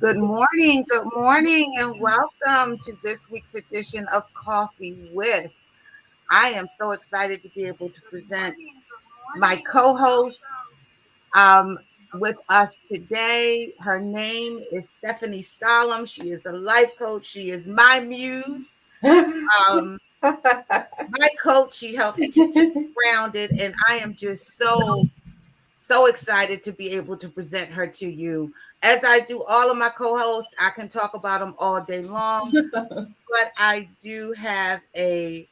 Good morning, and welcome to this week's edition of Coffee with. I am so excited to be able to present my co-host with us today. Her name is Stephanie Solomon. She is a life coach. She is my muse. My coach. She helps keep me grounded, and I am just so excited to be able to present her to you. As I do all of my co-hosts, I can talk about them all day long, but I do have a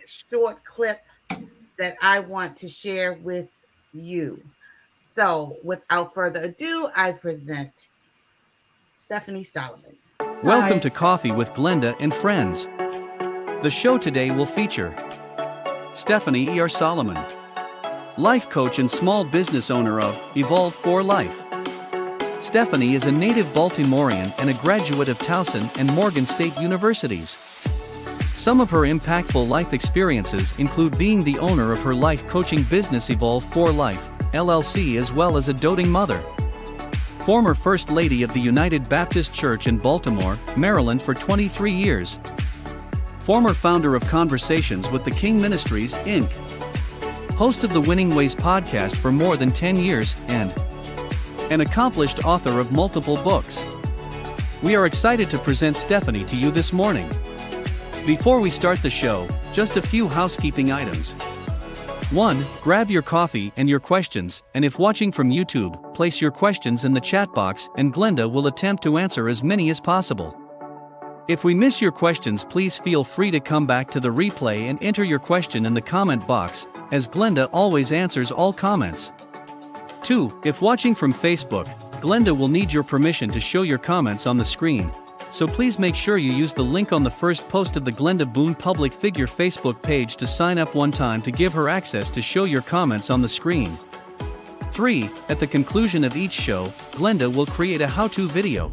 short clip that I want to share with you. So without further ado, I present Stephanie Solomon. Welcome to Coffee with Glenda and Friends. The show today will feature Stephanie E.R. Solomon, life coach and small business owner of Evolve for Life. Stephanie is a native Baltimorean and a graduate of Towson and Morgan State Universities. Some of her impactful life experiences include being the owner of her life coaching business Evolve for Life, LLC, as well as a doting mother. Former First Lady of the United Baptist Church in Baltimore, Maryland for 23 years. Former founder of Conversations with the King Ministries, Inc. Host of the Winning Ways podcast for more than 10 years, and an accomplished author of multiple books. We are excited to present Stephanie to you this morning. Before we start the show, just a few housekeeping items. 1. Grab your coffee and your questions, and if watching from YouTube, place your questions in the chat box and Glenda will attempt to answer as many as possible. If we miss your questions, please feel free to come back to the replay and enter your question in the comment box, as Glenda always answers all comments. 2. If watching from Facebook, Glenda will need your permission to show your comments on the screen, so please make sure you use the link on the first post of the Glenda Boone Public Figure Facebook page to sign up one time to give her access to show your comments on the screen. 3. At the conclusion of each show, Glenda will create a how-to video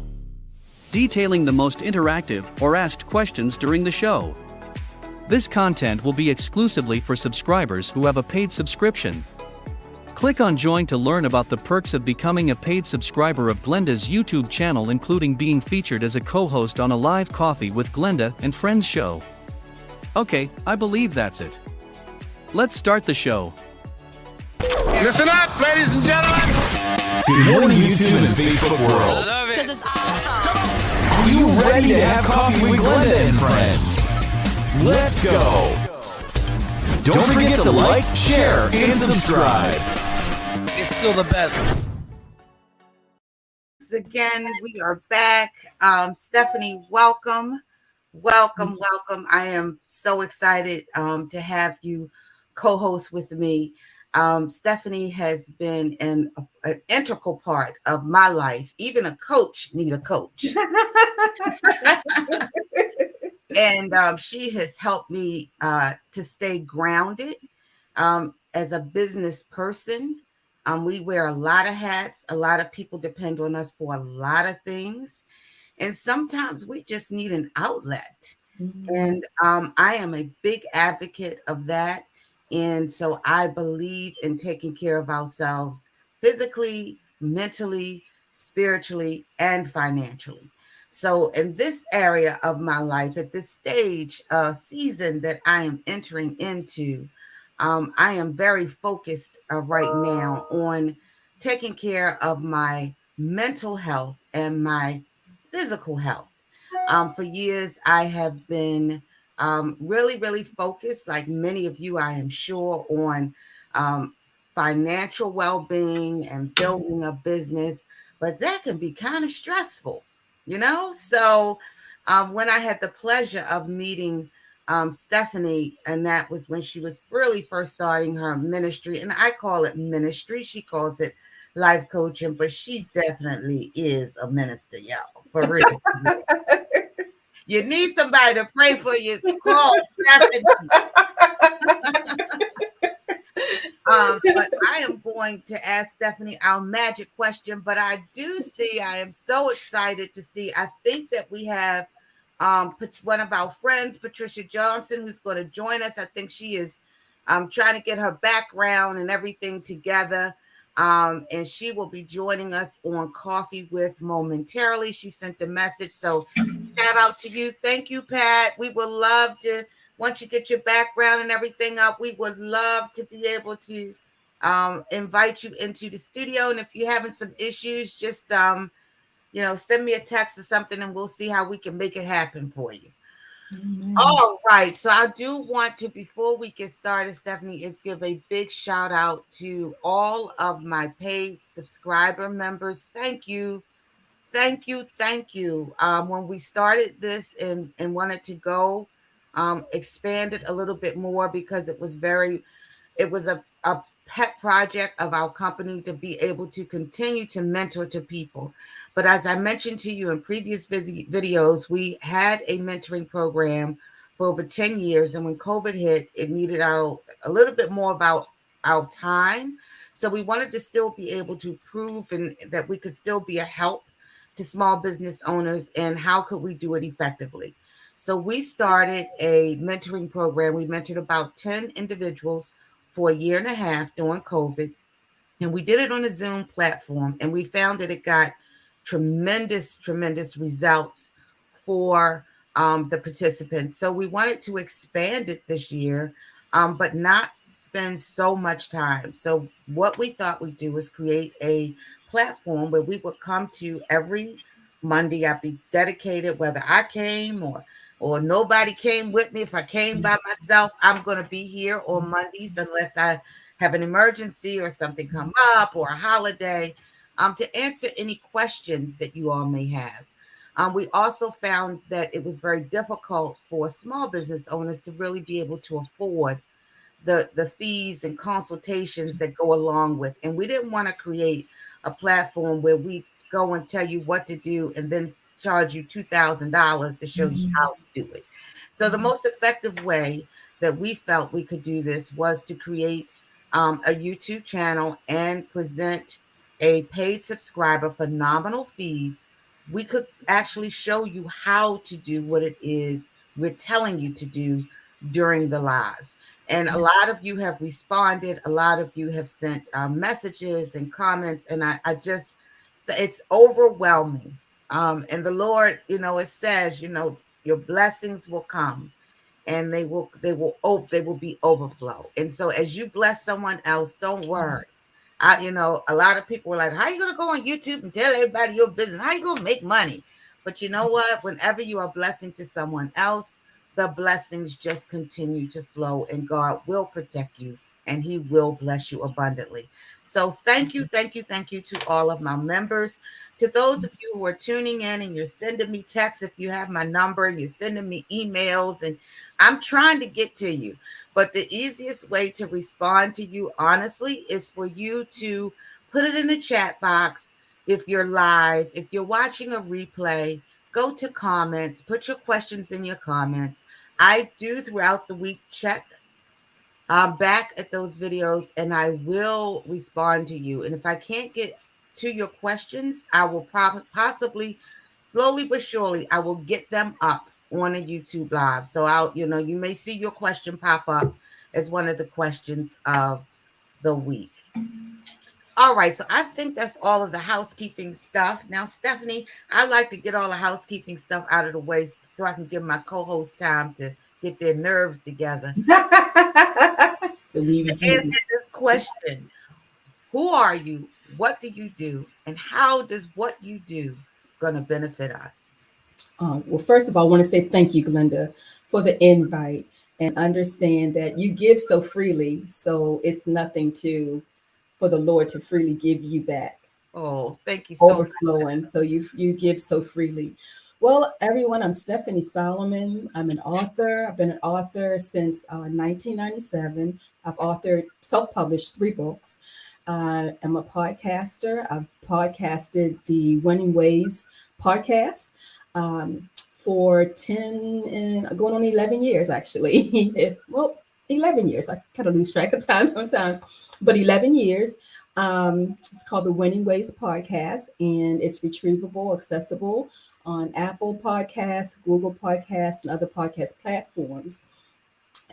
detailing the most interactive or asked questions during the show. This content will be exclusively for subscribers who have a paid subscription. Click on Join to learn about the perks of becoming a paid subscriber of Glenda's YouTube channel, including being featured as a co-host on a live Coffee with Glenda and Friends show. Okay, I believe that's it. Let's start the show. Listen up, ladies and gentlemen. Good morning, YouTube and Facebook world. I love it. Because it's awesome. Are you ready to have coffee with Glenda and friends? Let's go. Don't forget to like, share, and subscribe. It's still the best. Again, we are back. Stephanie, welcome. Welcome. I am so excited to have you co-host with me. Stephanie has been an integral part of my life. Even a coach need a coach. And she has helped me to stay grounded as a business person. We wear a lot of hats. A lot of people depend on us for a lot of things. And sometimes we just need an outlet. Mm-hmm. And I am a big advocate of that. And so I believe in taking care of ourselves physically, mentally, spiritually, and financially. So in this area of my life, at this stage, season that I am entering into, I am very focused right now on taking care of my mental health and my physical health. For years, I have been really focused, like many of you, I am sure, on financial well-being and building a business, but that can be kind of stressful, you know? So when I had the pleasure of meeting Stephanie, and that was when she was really first starting her ministry, and I call it ministry, she calls it life coaching, but she definitely is a minister, y'all, for real. You need somebody to pray for you, call Stephanie. But I am going to ask Stephanie our magic question, but I am so excited to see, I think that we have one of our friends, Patricia Johnson, who's going to join us. I think she is trying to get her background and everything together. And she will be joining us on Coffee with momentarily. She sent a message. So shout out to you. Thank you, Pat. We would love to, once you get your background and everything up, we would love to be able to invite you into the studio. And if you're having some issues, just send me a text or something and we'll see how we can make it happen for you. All right. So I do want to, before we get started, Stephanie, is give a big shout out to all of my paid subscriber members. Thank you. Thank you. Thank you. When we started this and wanted to go expand it a little bit more, because it was a pet project of our company to be able to continue to mentor to people. But as I mentioned to you in previous videos, we had a mentoring program for over 10 years. And when COVID hit, it needed a little bit more about our time. So we wanted to still be able to prove that we could still be a help to small business owners, and how could we do it effectively. So we started a mentoring program. We mentored about 10 individuals for a year and a half during COVID. And we did it on a Zoom platform. And we found that it got tremendous, tremendous results for the participants. So we wanted to expand it this year, but not spend so much time. So what we thought we'd do was create a platform where we would come to every Monday. I'd be dedicated, whether I came or nobody came with me. If I came by myself, I'm going to be here on Mondays unless I have an emergency or something come up or a holiday, to answer any questions that you all may have. We also found that it was very difficult for small business owners to really be able to afford the fees and consultations that go along with. And we didn't want to create a platform where we go and tell you what to do and then charge you $2,000 to show you how to do it. So the most effective way that we felt we could do this was to create a YouTube channel and present a paid subscriber for nominal fees. We could actually show you how to do what it is we're telling you to do during the lives. And a lot of you have responded. A lot of you have sent messages and comments. And I just, it's overwhelming. And the Lord, it says, your blessings will come and they will be overflow. And so as you bless someone else, don't worry. A lot of people were like, how are you going to go on YouTube and tell everybody your business? How are you going to make money? But you know what? Whenever you are blessing to someone else, the blessings just continue to flow, and God will protect you and he will bless you abundantly. So thank you to all of my members. To those of you who are tuning in and you're sending me texts, if you have my number, you're sending me emails, and I'm trying to get to you. But the easiest way to respond to you, honestly, is for you to put it in the chat box. If you're live, if you're watching a replay, go to comments, put your questions in your comments. I do throughout the week check back at those videos, and I will respond to you. And if I can't get to your questions, I will possibly, slowly but surely, I will get them up on a YouTube live. So you may see your question pop up as one of the questions of the week. All right, so I think that's all of the housekeeping stuff. Now, Stephanie, I like to get all the housekeeping stuff out of the way so I can give my co-host time to get their nerves together. To answer this question, who are you? What do you do? And how does what you do going to benefit us? Well, first of all, I want to say thank you, Glenda, for the invite, and understand that you give so freely. So it's nothing for the Lord to freely give you back. Oh, thank you so much. Overflowing. So you give so freely. Well, everyone, I'm Stephanie Solomon. I'm an author. I've been an author since 1997. I've authored, self-published 3 books. I'm a podcaster. I've podcasted the Winning Ways podcast for 10 and going on 11 years, actually. 11 years. I kind of lose track of time sometimes, but 11 years. It's called the Winning Ways podcast, and it's retrievable, accessible on Apple Podcasts, Google Podcasts, and other podcast platforms.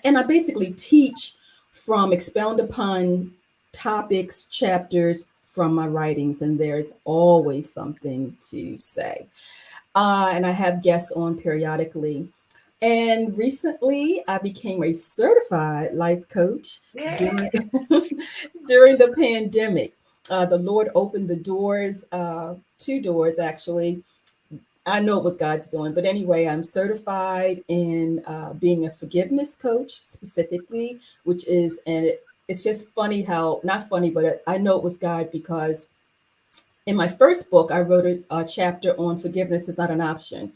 And I basically teach from expound upon topics, chapters from my writings, and there's always something to say. And I have guests on periodically. And recently, I became a certified life coach Yeah. during, during the pandemic. The Lord opened the doors, two doors actually. I know it was God's doing, but anyway, I'm certified in being a forgiveness coach specifically, which is, and it's just funny how, not funny, but I know it was God because in my first book, I wrote a chapter on forgiveness is not an option.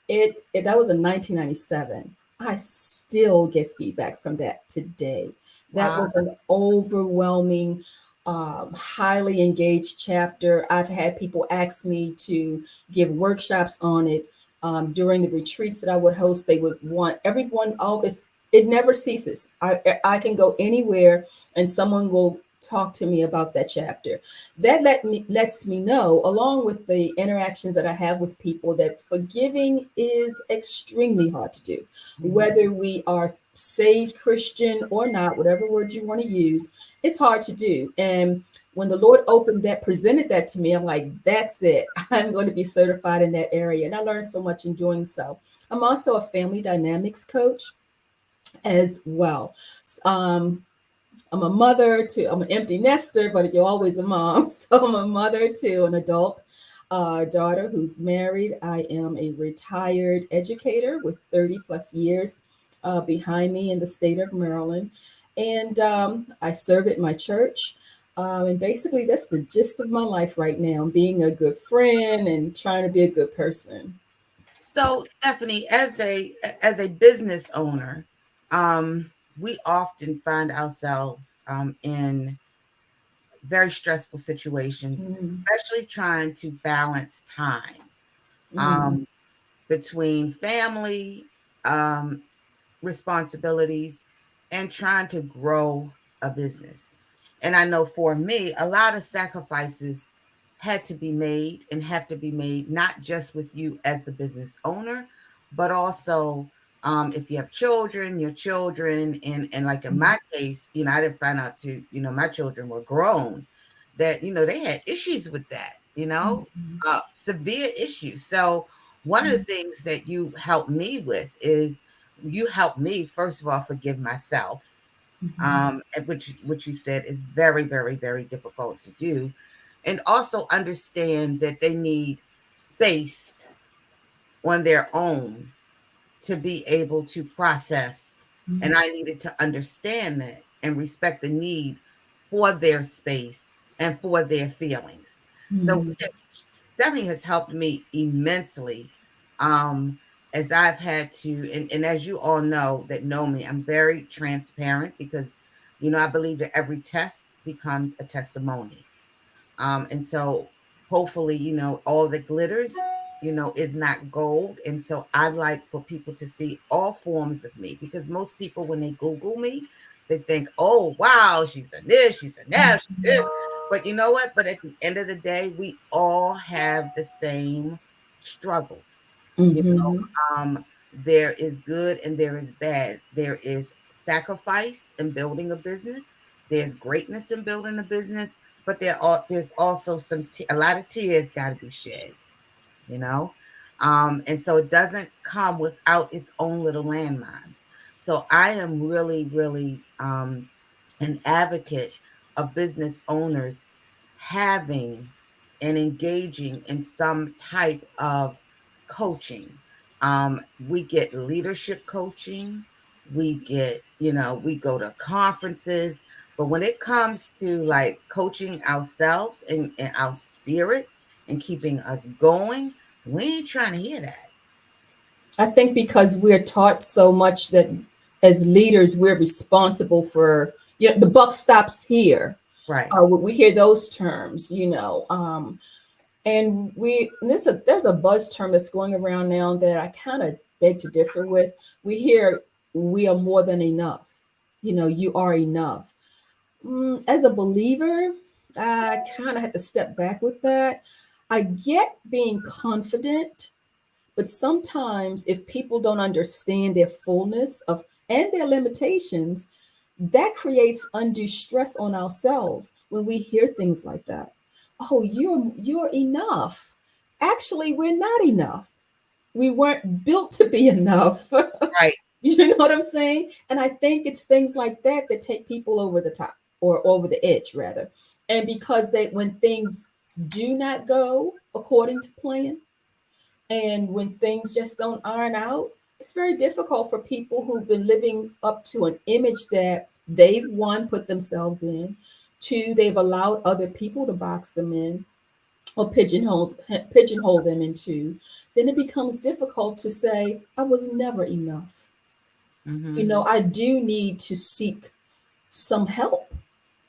It that was in 1997. I still get feedback from that today. That Wow. was an overwhelming, highly engaged chapter. I've had people ask me to give workshops on it. During the retreats that I would host, they would want everyone. Always, it never ceases. I can go anywhere, and someone will talk to me about that chapter. That lets me know, along with the interactions that I have with people, that forgiving is extremely hard to do. Whether we are saved Christian or not, whatever word you want to use, it's hard to do. And when the Lord presented that to me, I'm like, that's it. I'm going to be certified in that area. And I learned so much in doing so. I'm also a family dynamics coach as well. Um, I'm a mother to, I'm an empty nester, but you're always a mom. So I'm a mother to an adult daughter who's married. I am a retired educator with 30 plus years behind me in the state of Maryland. And I serve at my church. And basically, that's the gist of my life right now, being a good friend and trying to be a good person. So, Stephanie, as a business owner, we often find ourselves in very stressful situations, Mm, especially trying to balance time mm, um, between family um, responsibilities and trying to grow a business. And I know for me, a lot of sacrifices had to be made and have to be made, not just with you as the business owner, but also if you have children, your children, and like in mm, my case, I didn't find out to, my children were grown, that, they had issues with that, mm, severe issues. So one of the things that you helped me with is you helped me, first of all, forgive myself, mm, and which you said is very, very, very difficult to do, and also understand that they need space on their own to be able to process. And mm, I needed to understand that and respect the need for their space and for their feelings. So mm, Stephanie has helped me immensely, as I've had to, and as you all know me, I'm very transparent because, I believe that every test becomes a testimony. And so hopefully, all that glitters, is not gold. And so I like for people to see all forms of me, because most people, when they Google me, they think, oh, wow, she's done this, she's done that, she's this. But you know what? But at the end of the day, we all have the same struggles. You mm, there is good and there is bad. There is sacrifice in building a business. There's greatness in building a business, but there's also a lot of tears got to be shed, you know? And so it doesn't come without its own little landmines. So I am really, really an advocate of business owners having and engaging in some type of coaching. We get leadership coaching, we go to conferences, but when it comes to like coaching ourselves and our spirit and keeping us going, we ain't trying to hear that. I think because we're taught so much that as leaders, we're responsible for, the buck stops here. Right. We hear those terms, and there's a buzz term that's going around now that I kind of beg to differ with. We hear we are more than enough. You are enough. As a believer, I kind of had to step back with that. I get being confident, but sometimes if people don't understand their fullness of and their limitations, that creates undue stress on ourselves when we hear things like that. Oh, you're enough. Actually, we're not enough. We weren't built to be enough. Right. You know what I'm saying? And I think it's things like that that take people over the top, or over the edge rather. And because when things do not go according to plan, and when things just don't iron out, it's very difficult for people who've been living up to an image that they've, one, put themselves in, two, they've allowed other people to box them in or pigeonhole them into. Then it becomes difficult to say, I was never enough. Mm-hmm. I do need to seek some help,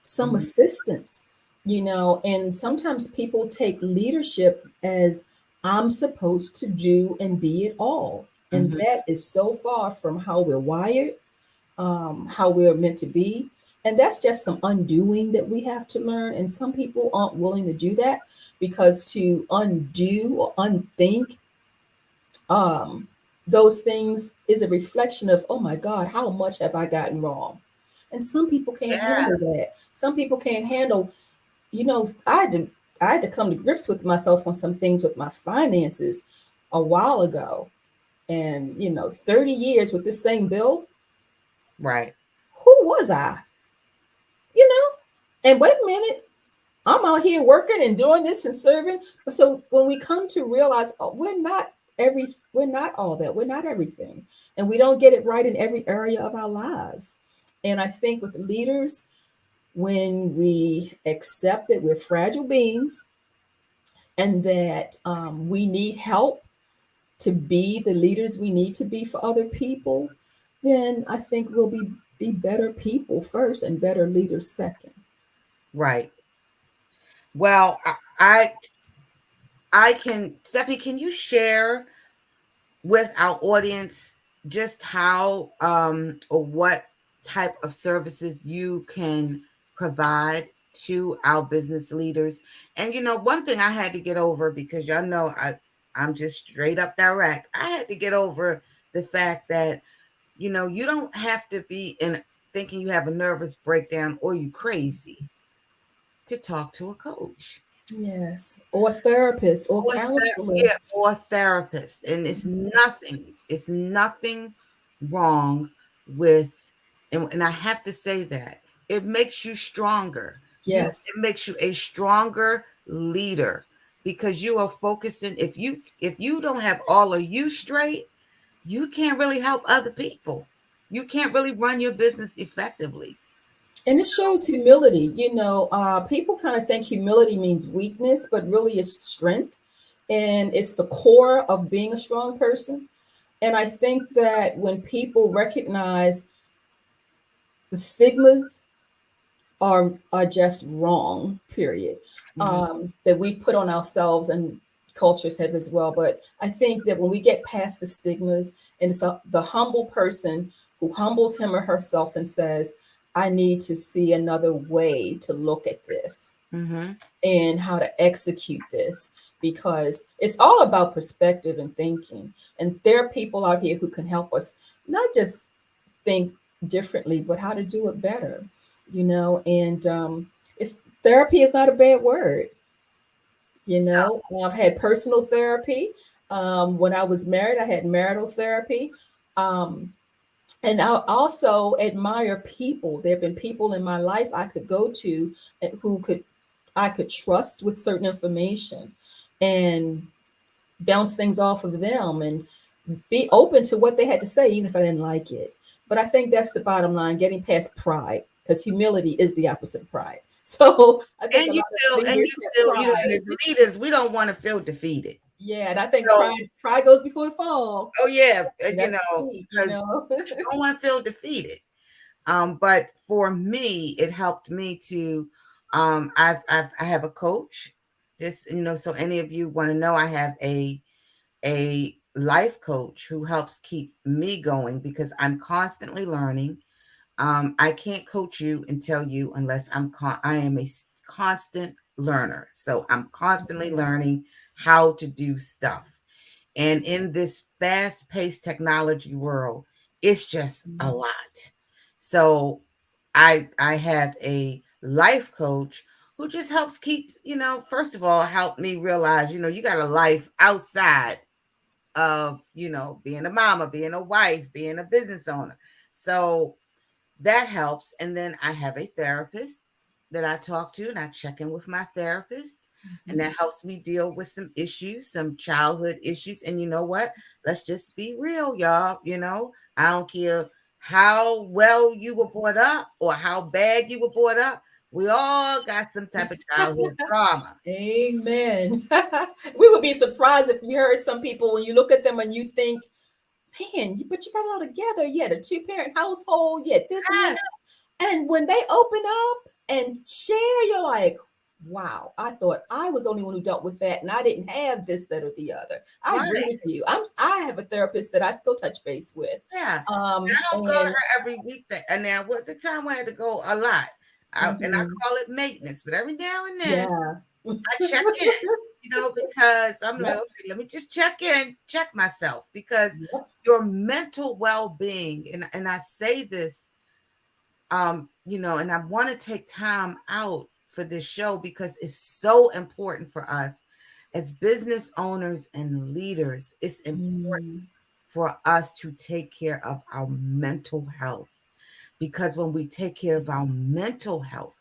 some Mm-hmm. assistance, and sometimes people take leadership as I'm supposed to do and be it all. And Mm-hmm. that is so far from how we're wired, how we're meant to be. And that's just some undoing that we have to learn. And some people aren't willing to do that, because to undo or unthink those things is a reflection of, oh my God, how much have I gotten wrong? And some people can't Yeah. handle that. Some people can't handle, I had to come to grips with myself on some things with my finances a while ago. And 30 years with this same bill, Right. who was I? You know? And wait a minute, I'm out here working and doing this and serving. So when we come to realize, oh, we're not all that. We're not everything. And we don't get it right in every area of our lives. And I think with leaders, when we accept that we're fragile beings and that we need help to be the leaders we need to be for other people, then I think we'll be better people first and better leaders second. Right. Well, I can, Stephanie, can you share with our audience just how or what type of services you can provide to our business leaders? And one thing I had to get over, because y'all know I'm just straight up direct. I had to get over the fact that you don't have to be in thinking you have a nervous breakdown or you crazy to talk to a coach. Yes, or therapist or counselor. Yeah, or therapist. And it's nothing wrong with, and I have to say that it makes you stronger. Yes. It makes you a stronger leader, because you are focusing. If you don't have all of you straight, you can't really help other people. You can't really run your business effectively. And it shows humility. People kind of think humility means weakness, but really it's strength. And it's the core of being a strong person. And I think that when people recognize the stigmas are just wrong, period, Mm-hmm. that we put on ourselves, and cultures have as well. But I think that when we get past the stigmas, and it's the humble person who humbles him or herself and says, I need to see another way to look at this Mm-hmm. and how to execute this, because it's all about perspective and thinking. And there are people out here who can help us not just think differently, but how to do it better. And it's therapy is not a bad word. I've had personal therapy. When I was married, I had marital therapy. And I also admire people. There have been people in my life I could go to who I could trust with certain information and bounce things off of them and be open to what they had to say, even if I didn't like it. But I think that's the bottom line, getting past pride, because humility is the opposite of pride. So I think a And you lot of feel, and leaders you have feel, and pride. as leaders, we don't want to feel defeated. Yeah, and I think So, pride goes before the fall. oh yeah, That's key, because you don't want to feel defeated. But for me, it helped me to. I have a coach. Just so any of you want to know, I have a life coach who helps keep me going, because I'm constantly learning. I can't coach you and tell you unless I am a constant learner. So I'm constantly learning how to do stuff. And in this fast-paced technology world, it's just a lot. So I have a life coach who just helps keep, first of all, help me realize, you got a life outside of, being a mama, being a wife, being a business owner. So that helps. And then I have a therapist that I talk to, and I check in with my therapist, and that helps me deal with some issues, some childhood issues. And you know what? Let's just be real, y'all. I don't care how well you were brought up or how bad you were brought up. We all got some type of childhood trauma. Amen. We would be surprised if we heard some people, when you look at them and you think, man, but you got it all together. You had a 2-parent household, you had this and Yes, that. And when they open up and share, you're like, wow, I thought I was the only one who dealt with that, and I didn't have this, that, or the other. I agree right. with you. I have a therapist that I still touch base with. Yeah. I don't go to And her every week. And there was a time where I had to go a lot. And I call it maintenance, but every now and then yeah. I check in, because I'm like, Yep. okay, let me just check myself, because Yep. your mental well-being, and I say this, and I want to take time out for this show because it's so important for us as business owners and leaders. It's important for us to take care of our mental health, because when we take care of our mental health,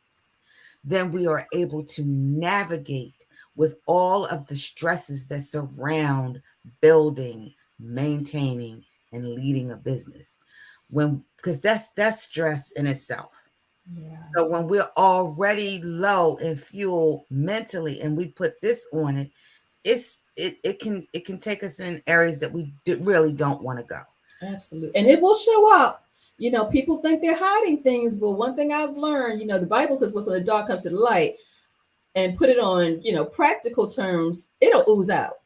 then we are able to navigate with all of the stresses that surround building, maintaining, and leading a business. Because that's stress in itself. Yeah. So when we're already low in fuel mentally, and we put this on it, it can take us in areas that we really don't want to go. Absolutely. And it will show up. People think they're hiding things, but one thing I've learned, the Bible says what's in the dark comes to the light, and put it on, practical terms, it'll ooze out.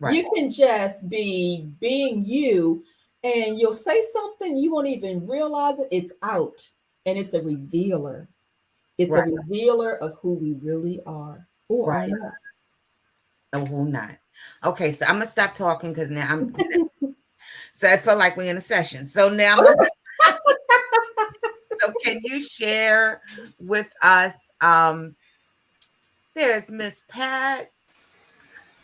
Right. You can just be being you, and you'll say something, you won't even realize it. It's out, and it's a revealer. It's Right. a revealer of who we really are or are Right. not. No, who not? Okay, so I'm gonna stop talking because now I'm. So I feel like we're in a session. So now I'm gonna. So can you share with us? There's Miss Pat.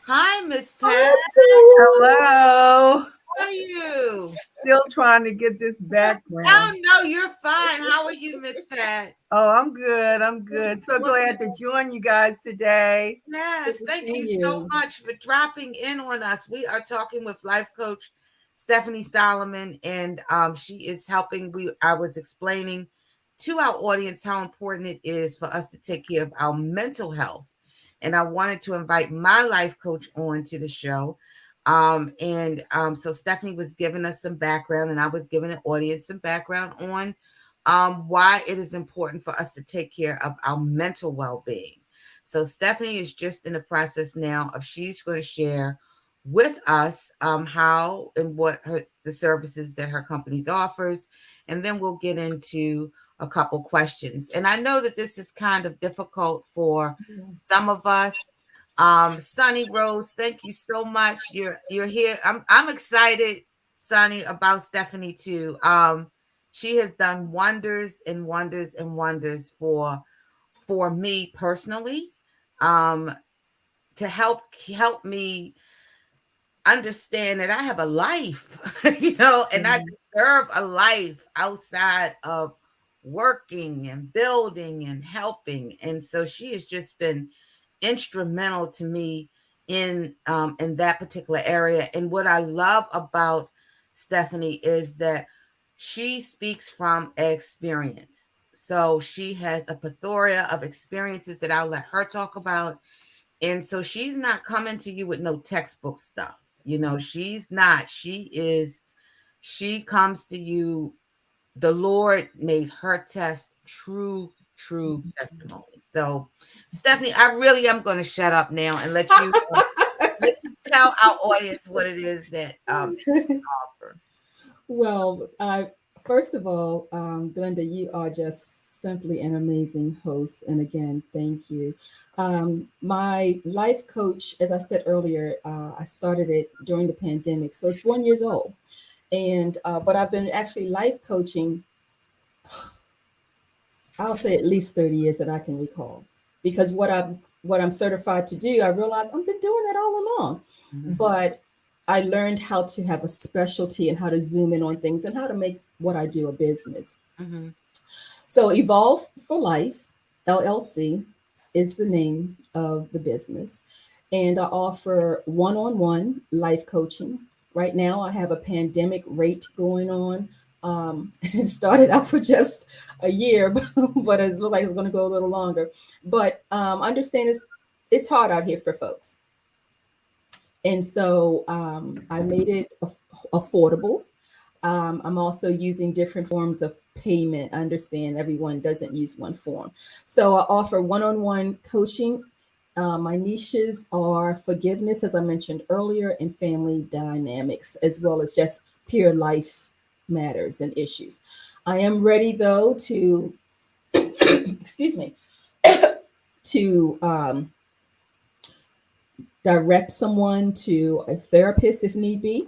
Hi, Miss Pat. Hello. How are you? Still trying to get this Oh background. no, you're fine. How are you, Miss Pat? Oh, I'm good. I'm good. So glad to join you guys today. Yes, Good to thank see you so you. much for dropping in on us. We are talking with life coach Stephanie Solomon, and she is helping. I was explaining to our audience how important it is for us to take care of our mental health, and I wanted to invite my life coach on to the show. So Stephanie was giving us some background, and I was giving the audience some background on why it is important for us to take care of our mental well-being. So Stephanie is just in the process now of she's going to share with us how and what the services that her company offers, and then we'll get into a couple questions. And I know that this is kind of difficult for some of us. Sunny Rose, thank you so much. You're here. I'm excited, Sunny, about Stephanie too. She has done wonders and wonders and wonders for me personally, to help me understand that I have a life, and I deserve a life outside of working and building and helping. And so she has just been instrumental to me in that particular area. And what I love about Stephanie is that she speaks from experience. So she has a plethora of experiences that I'll let her talk about. And so she's not coming to you with no textbook stuff. She's not. She comes to you. The Lord made her test true testimony. So, Stephanie, I really am going to shut up now and let you tell our audience what it is that you offer. Well, first of all, Glenda, you are just simply an amazing host. And again, thank you. My life coach, as I said earlier, I started it during the pandemic. So it's 1 year old. And but I've been actually life coaching I'll say at least 30 years that I can recall. Because what I'm certified to do, I realized I've been doing that all along. Mhm. But I learned how to have a specialty and how to zoom in on things and how to make what I do a business. Mhm. So Evolve for Life, LLC, is the name of the business. And I offer one-on-one life coaching. Right now, I have a pandemic rate going on. It started out for just a year, but it looks like it's going to go a little longer. But understand it's hard out here for folks. And so I made it affordable. I'm also using different forms of payment. I understand everyone doesn't use one form. So I offer one on one coaching. My niches are forgiveness, as I mentioned earlier, and family dynamics, as well as just pure life matters and issues. I am ready, though, to, excuse me, to direct someone to a therapist if need be,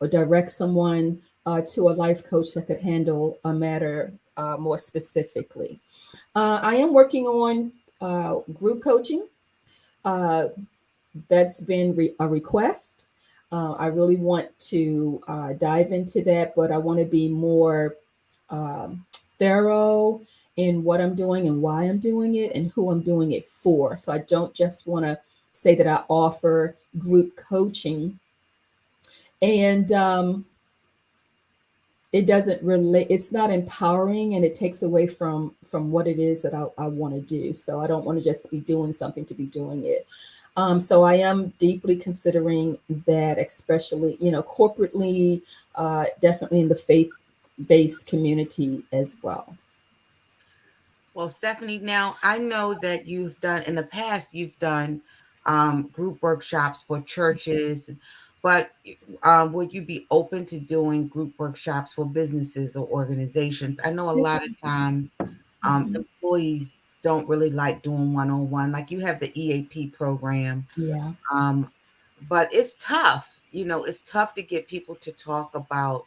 or direct someone to a life coach that could handle a matter more specifically. I am working on group coaching. Uh, that's been a request. I really want to dive into that, but I want to be more um, thorough in what I'm doing and why I'm doing it and who I'm doing it for. So I don't just want to say that I offer group coaching and it doesn't relate, it's not empowering, and it takes away from what it is that I want to do. So I don't want to just be doing something to be doing it. So I am deeply considering that, especially, corporately, definitely in the faith-based community as well. Well, Stephanie, now I know that you've done in the past, you've done group workshops for churches, but would you be open to doing group workshops for businesses or organizations? I know a lot of time Mhm. employees don't really like doing one-on-one, like you have the EAP program, Yeah. um, but it's tough. It's tough to get people to talk about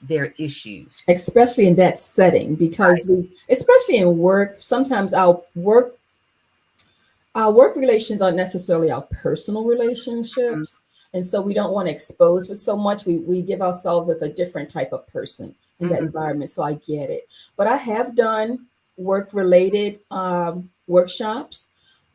their issues. Especially in that setting, because especially in work, sometimes our work relations aren't necessarily our personal Mhm. relationships. And so we don't want to expose with so much. We give ourselves as a different type of person in that Mhm. environment. So I get it. But I have done work related workshops,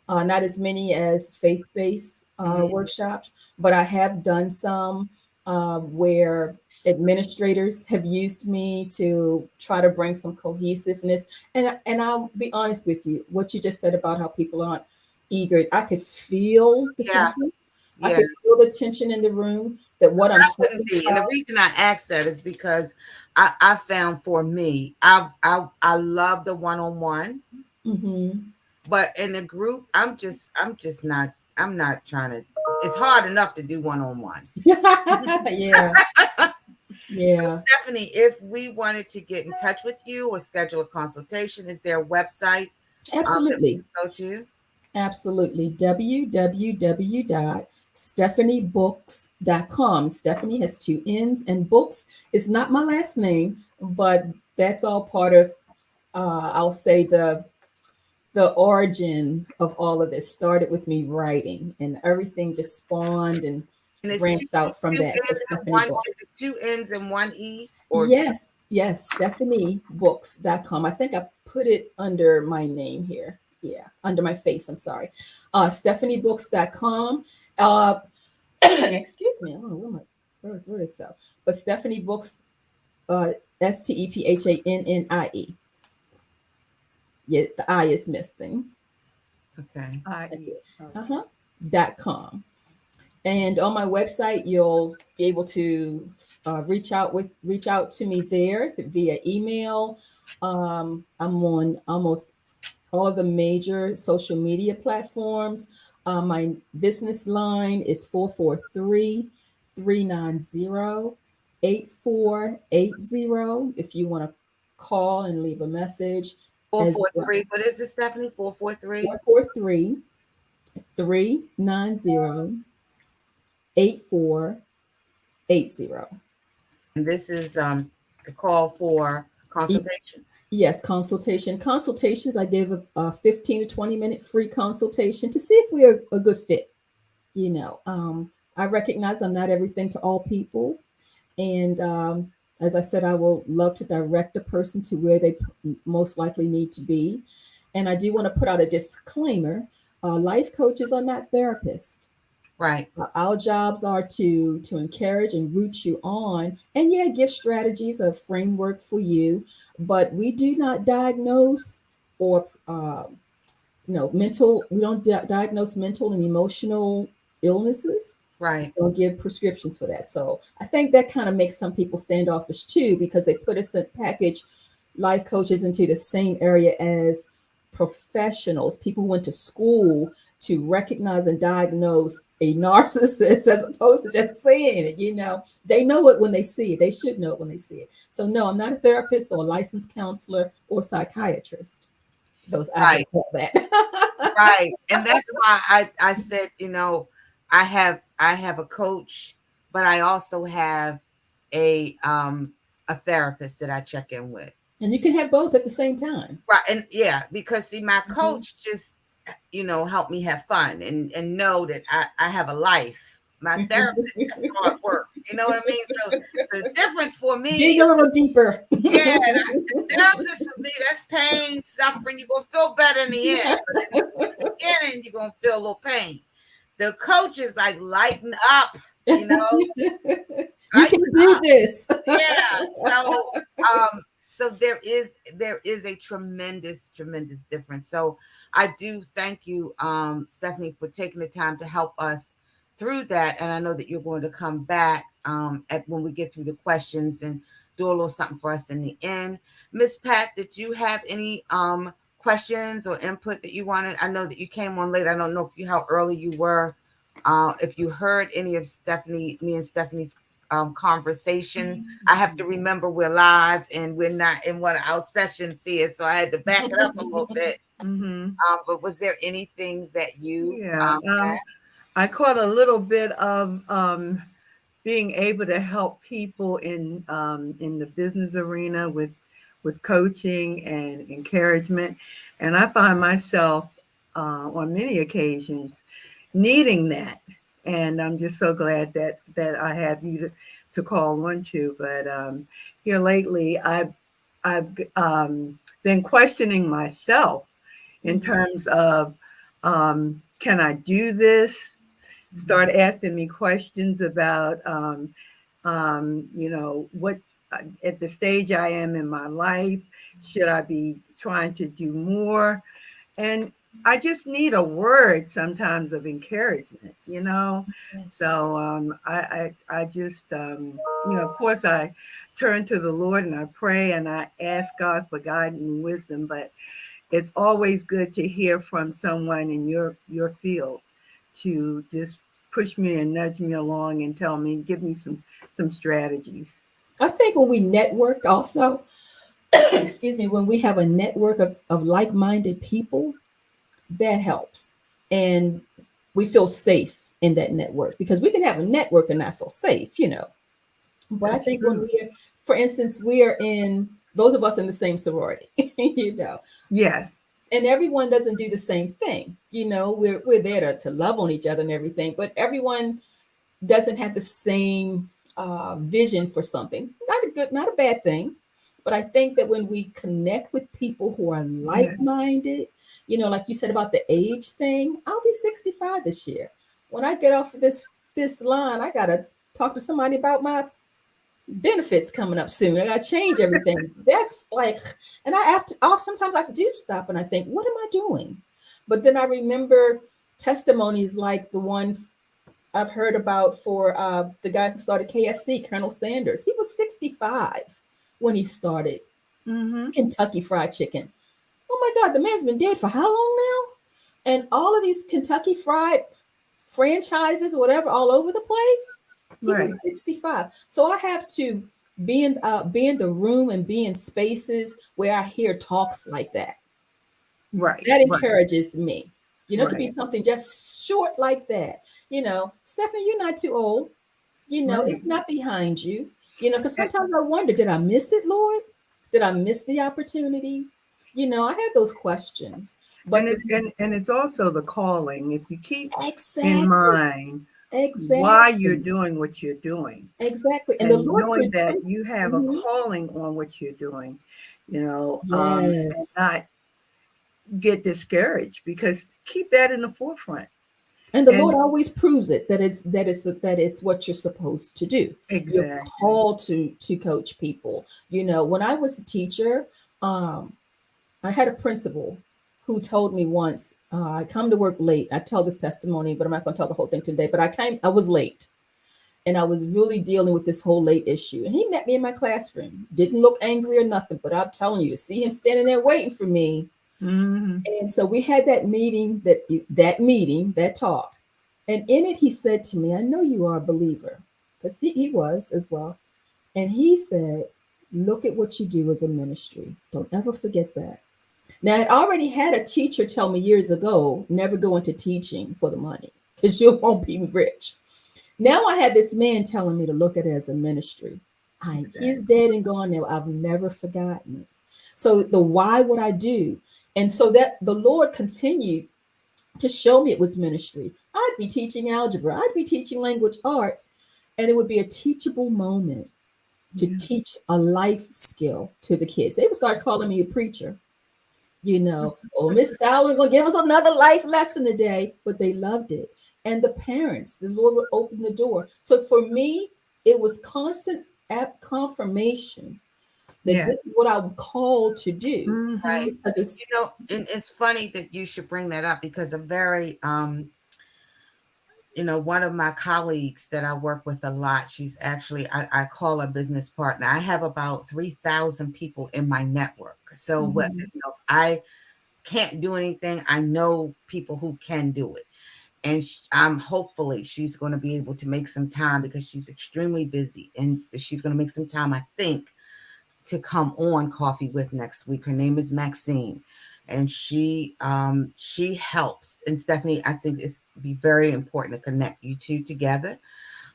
not as many as faith based Mhm. workshops, but I have done some where administrators have used me to try to bring some cohesiveness. And I'll be honest with you, what you just said about how people aren't eager, I could feel the Yeah, tension. I yeah. could feel the tension in the room that what I'm I wouldn't talking be. And the about. reason I asked that is because I found for me, I love the one-on-one, Mhm. but in the group, I'm just not, I'm not trying to, it's hard enough to do one-on-one. Yeah, yeah, Stephanie, if we wanted to get in touch with you or schedule a consultation, is there a website that we absolutely. can go to? Absolutely. www.stephaniebooks.com. Stephanie has two N's, and books is not my last name, but that's all part of, I'll say, the origin of all of this started with me writing, and everything just spawned and And it's branched out from two that. So N's and Stephanie one, is Books. it two N's and one E? Or Yes, yes, stephaniebooks.com. I think I put it under my name here. Yeah, under my face. I'm sorry. Stephaniebooks.com. Excuse me. I don't know where is so. But Stephanie Books, STEPHANNIE. Yeah, the I is missing. okay. I.e. Uh-huh. .com. And on my website, you'll be able to reach out to me there via email. I'm on almost all of the major social media platforms. My business line is 443-390-8480. If you want to call and leave a message as well. 443. What is it, Stephanie? 443. 443-390-8480. And this is the call for E- consultation. Yes, consultation. Consultations, I give a 15 to 20-minute free consultation to see if we're a good fit. I recognize I'm not everything to all people. And as I said, I will love to direct a person to where they most likely need to be. And I do want to put out a disclaimer. Life coaches are not therapists. Right. Our jobs are to encourage and root you on, and yeah, give strategies, a framework for you. But we do not diagnose or mental. We don't diagnose mental and emotional illnesses. Right. Don't give prescriptions for that. So I think that kind of makes some people standoffish too, because they put us in package life coaches into the same area as professionals, people who went to school to recognize and diagnose a narcissist as opposed to just saying it. They know it when they see it. They should know it when they see it. So no, I'm not a therapist or a licensed counselor or psychiatrist. Those I Right. call that. Right. And that's why I said, I have a coach, but I also have a therapist that I check in with. And you can have both at the same time. Right. And yeah, because see, my coach just, helped me have fun and know that I have a life. My therapist, that's hard work. You know what I mean? So the difference for me dig a little deeper. Yeah, the therapist for me, that's pain, suffering. You're gonna feel better in the end. But in the beginning, you're gonna feel a little pain. The coach is like lighten up, You can do this. Yeah. So there is a tremendous difference. So I do thank you, Stephanie, for taking the time to help us through that. And I know that you're going to come back when we get through the questions and do a little something for us in the end. Miss Pat, did you have any questions or input that you wanted? I know that you came on late. I don't know how early you were. If you heard any of me and Stephanie's conversation. I have to remember we're live and we're not in one of our sessions here, so I had to back it up a little bit. But was there anything that you had? I caught a little bit of being able to help people in the business arena with coaching and encouragement, and I find myself on many occasions needing that. And I'm just so glad that I have you to call on to. But here lately, I've been questioning myself in terms of can I do this? Start asking me questions about what at the stage I am in my life, should I be trying to do more? And I just need a word sometimes of encouragement, Yes. So I just, of course, I turn to the Lord and I pray and I ask God for guidance and wisdom. But it's always good to hear from someone in your field to just push me and nudge me along and tell me, give me some strategies. I think when we network also, excuse me, when we have a network of like-minded people, that helps. And we feel safe in that network, because we can have a network and not feel safe, But That's I think true. When for instance, we are both of us in the same sorority, Yes. And everyone doesn't do the same thing. We're there to love on each other and everything, but everyone doesn't have the same vision for something. Not a bad thing. But I think that when we connect with people who are like-minded, like you said about the age thing, I'll be 65 this year. When I get off of this line, I got to talk to somebody about my benefits coming up soon. I got to change everything. That's like, and sometimes I do stop and I think, what am I doing? But then I remember testimonies like the one I've heard about for the guy who started KFC, Colonel Sanders. He was 65 when he started Kentucky Fried Chicken. Oh my God, the man's been dead for how long now? And all of these Kentucky Fried franchises, whatever, all over the place. He was 65. So I have to be in the room and be in spaces where I hear talks like that. Right. That encourages me. To be something just short like that. Stephanie, you're not too old. It's not behind you. Because sometimes I wonder, did I miss it, Lord? Did I miss the opportunity? I had those questions. But And it's also the calling. If you keep in exactly, mind why you're exactly, doing what you're doing, exactly. And the and Lord knowing could, that you have a mhm, calling on what you're doing, and yes. not get discouraged, because keep that in the forefront. And the Lord And always proves it that it's what you're supposed to do. You're exactly. called to coach people. When I was a teacher, um, I had a principal who told me once, I come to work late. I tell this testimony, but I'm not going to tell the whole thing today. But I was late, and I was really dealing with this whole late issue. And he met me in my classroom. Didn't look angry or nothing, but I'm telling you, to see him standing there waiting for me. Hmm. And so we had that talk. And in it, he said to me, I know you are a believer, because he was as well. And he said, look at what you do as a ministry. Don't ever forget that. Now, I already had a teacher tell me years ago, never go into teaching for the money because you won't be rich. Now I had this man telling me to look at it as a ministry. He's Exactly. dead and gone now. I've never forgotten it. So the why would I do? And so that the Lord continued to show me it was ministry. I'd be teaching algebra, I'd be teaching language arts, and it would be a teachable moment to Yeah. teach a life skill to the kids. They would start calling me a preacher, oh, Miss Salary gonna give us another life lesson today, but they loved it. And the parents, the Lord would open the door. So for me, it was constant confirmation that Yes. this is what I'm called to do. Hmm. Right. Because it's And it's funny that you should bring that up, because a very one of my colleagues that I work with a lot, she's actually, I call her business partner. I have about 3,000 people in my network. So mhm, I can't do anything, I know people who can do it. And I'm hopefully she's going to be able to make some time, because she's extremely busy, and she's going to make some time, I think, to come on Coffee with next week. Her name is Maxine, and she helps. And Stephanie, I think it's be very important to connect you two together,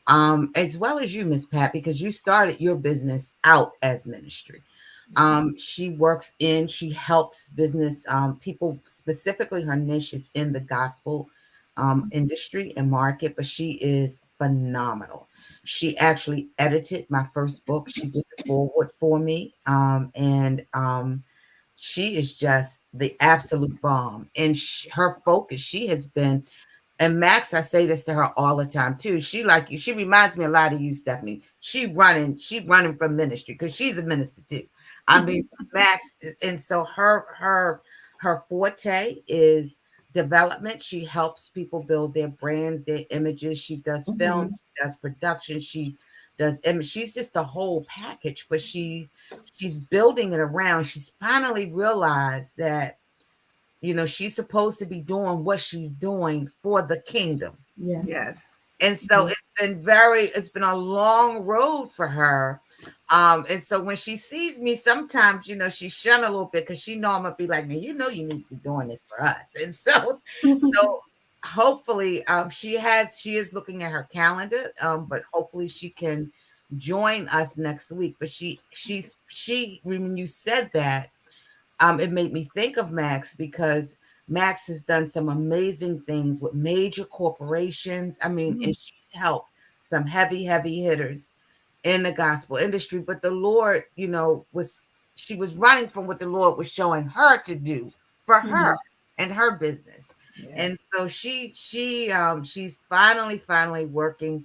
as well as you, Miss Pat, because you started your business out as ministry. She helps business people. Specifically, her niche is in the gospel industry and market, but she is phenomenal. She actually edited my first book. She did the forward for me. And she is just the absolute bomb. And her focus, she has been, and Max, I say this to her all the time too. She like you. She reminds me a lot of you, Stephanie. She running from ministry, because she's a minister too. I mean, Max, and so her forte is development. She helps people build their brands, their images. She does film, mhm, she does production, she does image. She's just a whole package. But she's building it around. She's finally realized that she's supposed to be doing what she's doing for the kingdom. yes, Yes. And so yes, it's been a long road for her. And so when she sees me, sometimes, she shun a little bit, because she know I'm gonna be like, man, you need to be doing this for us. And so hopefully she is looking at her calendar, but hopefully she can join us next week. But when you said that, it made me think of Max, because Max has done some amazing things with major corporations. I mean, and Mhm. she's helped some heavy, heavy hitters in the gospel industry. But the Lord, she was running from what the Lord was showing her to do for her mhm, and her business. And Yes. so she's finally working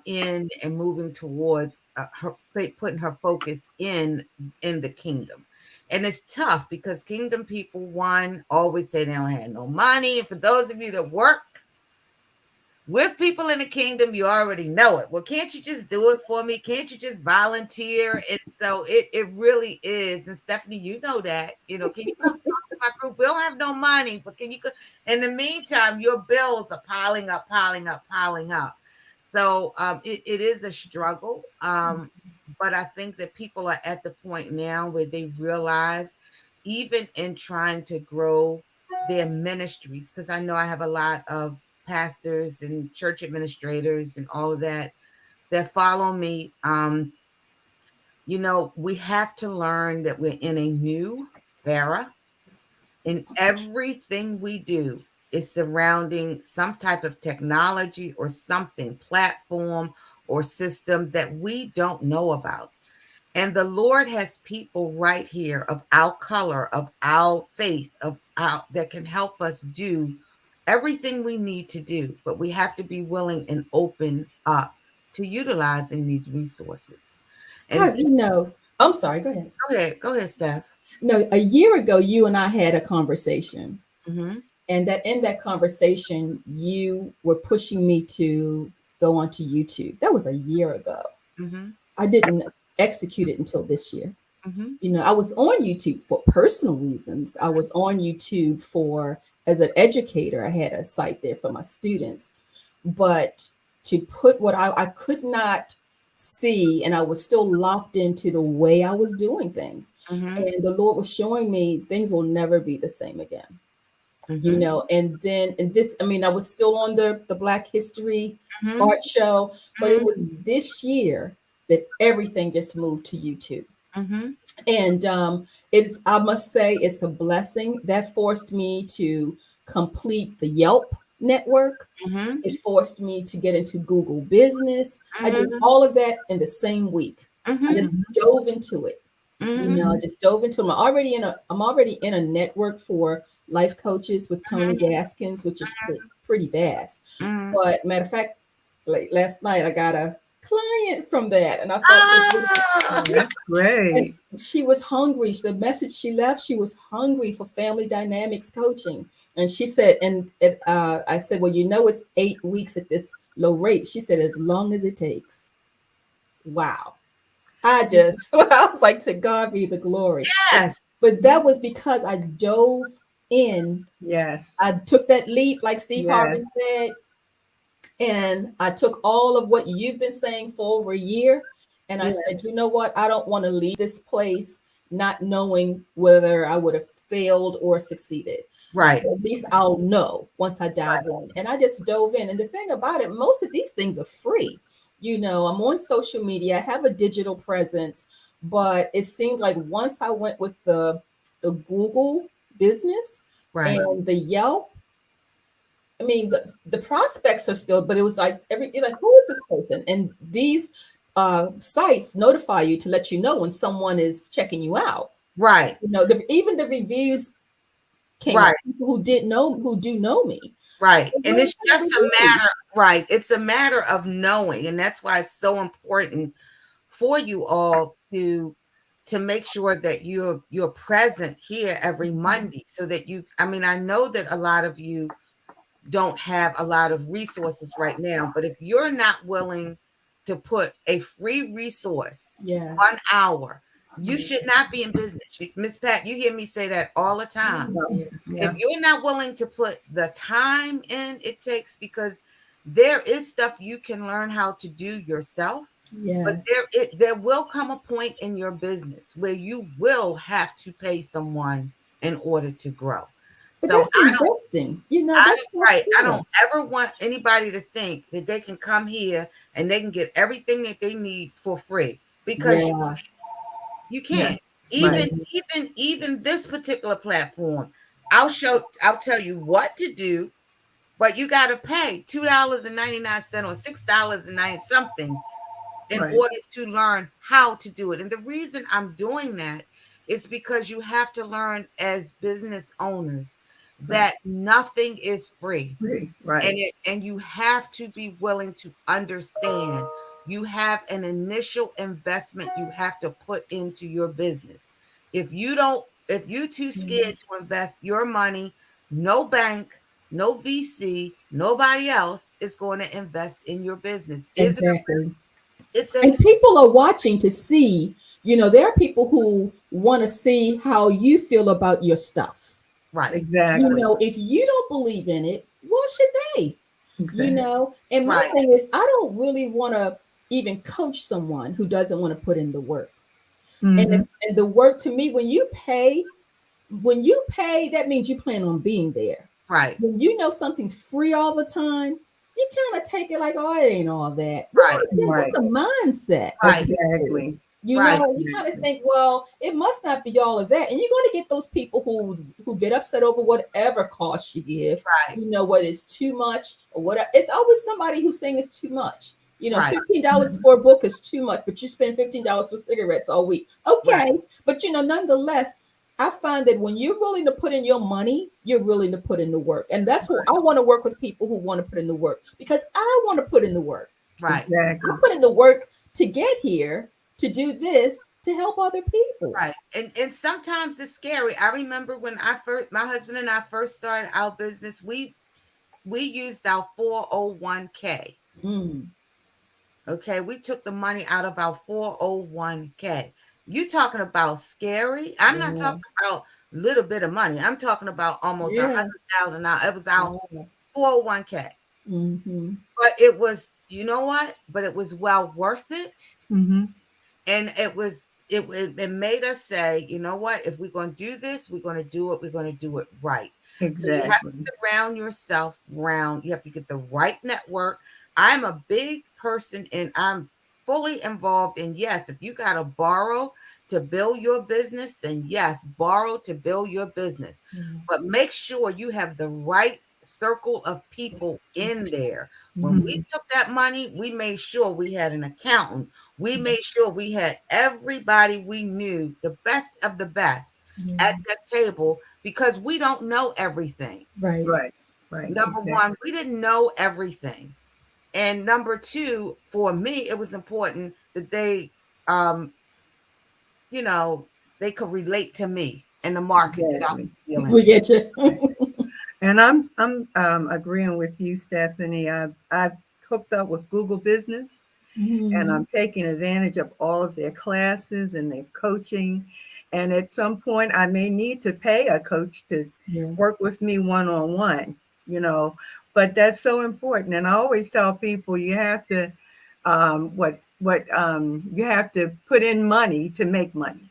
in and moving towards her putting her focus in the kingdom. And it's tough, because kingdom people, one, always say they don't have no money. And for those of you that work with people in the kingdom, you already know it. Well, can't you just do it for me? Can't you just volunteer? And so it really is. And Stephanie, you know that. Can you come talk to my group? We don't have no money, but can you go? In the meantime, your bills are piling up, piling up, piling up. So it is a struggle. But I think that people are at the point now where they realize, even in trying to grow their ministries, because I know I have a lot of pastors and church administrators and all of that follow me. we have to learn that we're in a new era, and everything we do is surrounding some type of technology or something, platform or system that we don't know about. And the Lord has people right here of our color, of our faith, of our that can help us do everything we need to do. But we have to be willing and open up to utilizing these resources. And God, you know, I'm sorry, go ahead. go ahead, Steph. No, a year ago, you and I had a conversation, Mm-hmm. and that in that conversation, you were pushing me to go onto YouTube. That was a year ago. Mm-hmm. I didn't execute it until this year. Mm-hmm. You know, I was on YouTube for personal reasons. I was on YouTube for, as an educator, I had a site there for my students. But to put what I could not see, and I was still locked into the way I was doing things. Mm-hmm. And the Lord was showing me things will never be the same again. Mm-hmm. You know, and then and this, I mean, I was still on the Black History Mm-hmm. art show, but it was Mm-hmm. this year that everything just moved to YouTube. Mm-hmm. And it's, I must say, it's a blessing that forced me to complete the Yelp network. Mm-hmm. It forced me to get into Google Business. I did Mm-hmm. all of that in the same week. I Mm-hmm. just dove into it. Mm-hmm. You know, I just dove into them. I'm already in a network for life coaches with Tony Gaskins, which is pretty vast. Mm-hmm. But matter of fact, like last night, I got a client from that, and I thought That's great. she was hungry. The message she left, she was hungry for family dynamics coaching, and she said, I said, well, you know, it's 8 weeks at this low rate. She said, as long as it takes. Wow. I was like, to God be the glory. Yes. But that was because I dove in. Yes. I took that leap, like Steve Harvey Yes. said, and I took all of what you've been saying for over a year. And I said, you know what? I don't want to leave this place not knowing whether I would have failed or succeeded. Right. So at least I'll know once I dive in. And I just dove in. And the thing about it, most of these things are free. You know, I'm on social media, I have a digital presence, but it seemed like once I went with the Google Business and the Yelp, I mean, the prospects are still, but it was like you're like, who is this person? And these sites notify you to let you know when someone is checking you out. Right. You know, even the reviews came from people who do know me. Right. And it's just a matter, right. It's a matter of knowing. And that's why it's so important for you all to make sure that you're present here every Monday so that I know that a lot of you don't have a lot of resources right now, but if you're not willing to put a free resource, 1 hour, you should not be in business. Miss Pat, you hear me say that all the time. If you're not willing to put the time in it takes, because there is stuff you can learn how to do yourself, but there will come a point in your business where you will have to pay someone in order to grow. But so that's investing, you know. I don't ever want anybody to think that they can come here and they can get everything that they need for free, because you can't. Even this particular platform, I'll tell you what to do, but you got to pay $2.99 or $6.90 something in order to learn how to do it. And the reason I'm doing that is because you have to learn as business owners that nothing is free. Right. And you have to be willing to understand you have an initial investment you have to put into your business. If you're too scared to invest your money, no bank, no VC, nobody else is going to invest in your business. Exactly. And people are watching to see, you know, there are people who want to see how you feel about your stuff. Right. Exactly. You know, if you don't believe in it, what should they? Exactly. You know, and my thing is, I don't really want to even coach someone who doesn't want to put in the work. And the work, to me, when you pay, that means you plan on being there. Right. When you know something's free all the time, you kind of take it like, oh, it ain't all that. Right. That's a mindset. Exactly. You Right. know, you kind of think, well, it must not be all of that. And you're going to get those people who get upset over whatever cost you give, Right. you know, whether it's too much or whatever. It's always somebody who's saying it's too much. You know, Right. $15 for a book is too much, but you spend $15 for cigarettes all week. Okay. Right. But you know, nonetheless, I find that when you're willing to put in your money, you're willing to put in the work. And that's what I want to work with, people who want to put in the work, because I want to put in the work. Right. Exactly. I put in the work to get here, to do this, to help other people. Right. And sometimes it's scary. I remember when my husband and I first started our business, we used our 401k. Mm. Okay, we took the money out of our 401k. You talking about scary? I'm not Yeah. talking about a little bit of money. I'm talking about almost Yeah. $100,000. It was our Yeah. 401k. Mm-hmm. But it was, you know what? But it was well worth it. Mm-hmm. And it made us say, you know what? If we're going to do this, we're going to do it. We're going to do it right. So you have to Exactly. surround yourself around. You have to get the right network. I'm a big person and I'm fully involved in, yes, if you got to borrow to build your business, then yes, borrow to build your business. Mhm. But make sure you have the right circle of people in there. When we Mhm. took that money, we made sure we had an accountant. We made sure we had everybody we knew, the best of the best, at Yeah. that table, because we don't know everything. Right. Right. Right. Number Exactly. one, we didn't know everything. And number two, for me, it was important that they, you know, they could relate to me and the market that I was Exactly. dealing We in. get you. And I'm agreeing with you, Stephanie. I've hooked up with Google Business, and I'm taking advantage of all of their classes and their coaching. And at some point, I may need to pay a coach to Yeah. work with me one-on-one, you know, but that's so important. And I always tell people you have to, you have to put in money to make money.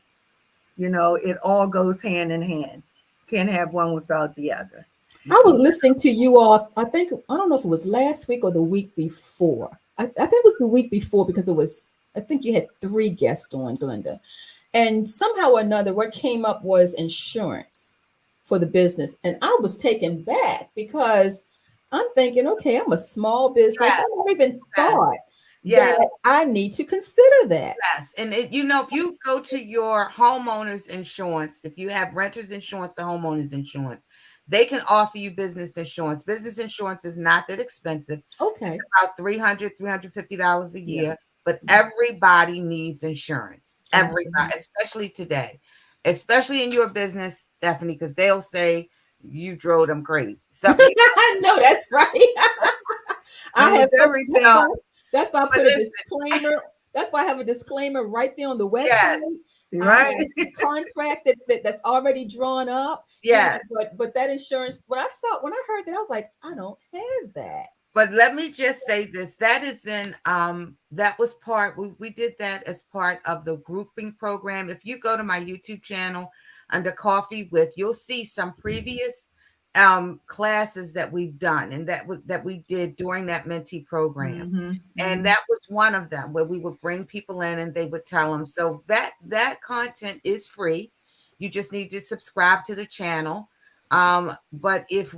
You know, it all goes hand in hand. Can't have one without the other. I was listening to you all. I think, I don't know if it was last week or the week before. I think it was the week before, because I think you had 3 guests on, Glenda. And somehow or another, what came up was insurance for the business. And I was taken back, because I'm thinking, okay, I'm a small business. Yes, I never even yes, thought yes, that I need to consider that. yes. And you know, if you go to your homeowner's insurance, if you have renter's insurance or homeowner's insurance, they can offer you business insurance. Business insurance is not that expensive. It's Okay. about $350 a Yeah. year, but everybody needs insurance. Everybody, Absolutely. especially today, especially in your business, Stephanie, because they'll say you drove them crazy. So, I know that's right. I And have with everything, that's why I but put a listen, disclaimer. That's why I have a disclaimer right there on the yes, website. I right? have a contract that's already drawn up. yes. But that insurance, when I heard that, I was like, I don't have that. But let me just say this. That is in that was part, we did that as part of the grouping program. If you go to my YouTube channel under Coffee With, you'll see some previous classes that we've done and that we did during that mentee program. Mm-hmm. And that was one of them, where we would bring people in and they would tell them. So that content is free. You just need to subscribe to the channel. But if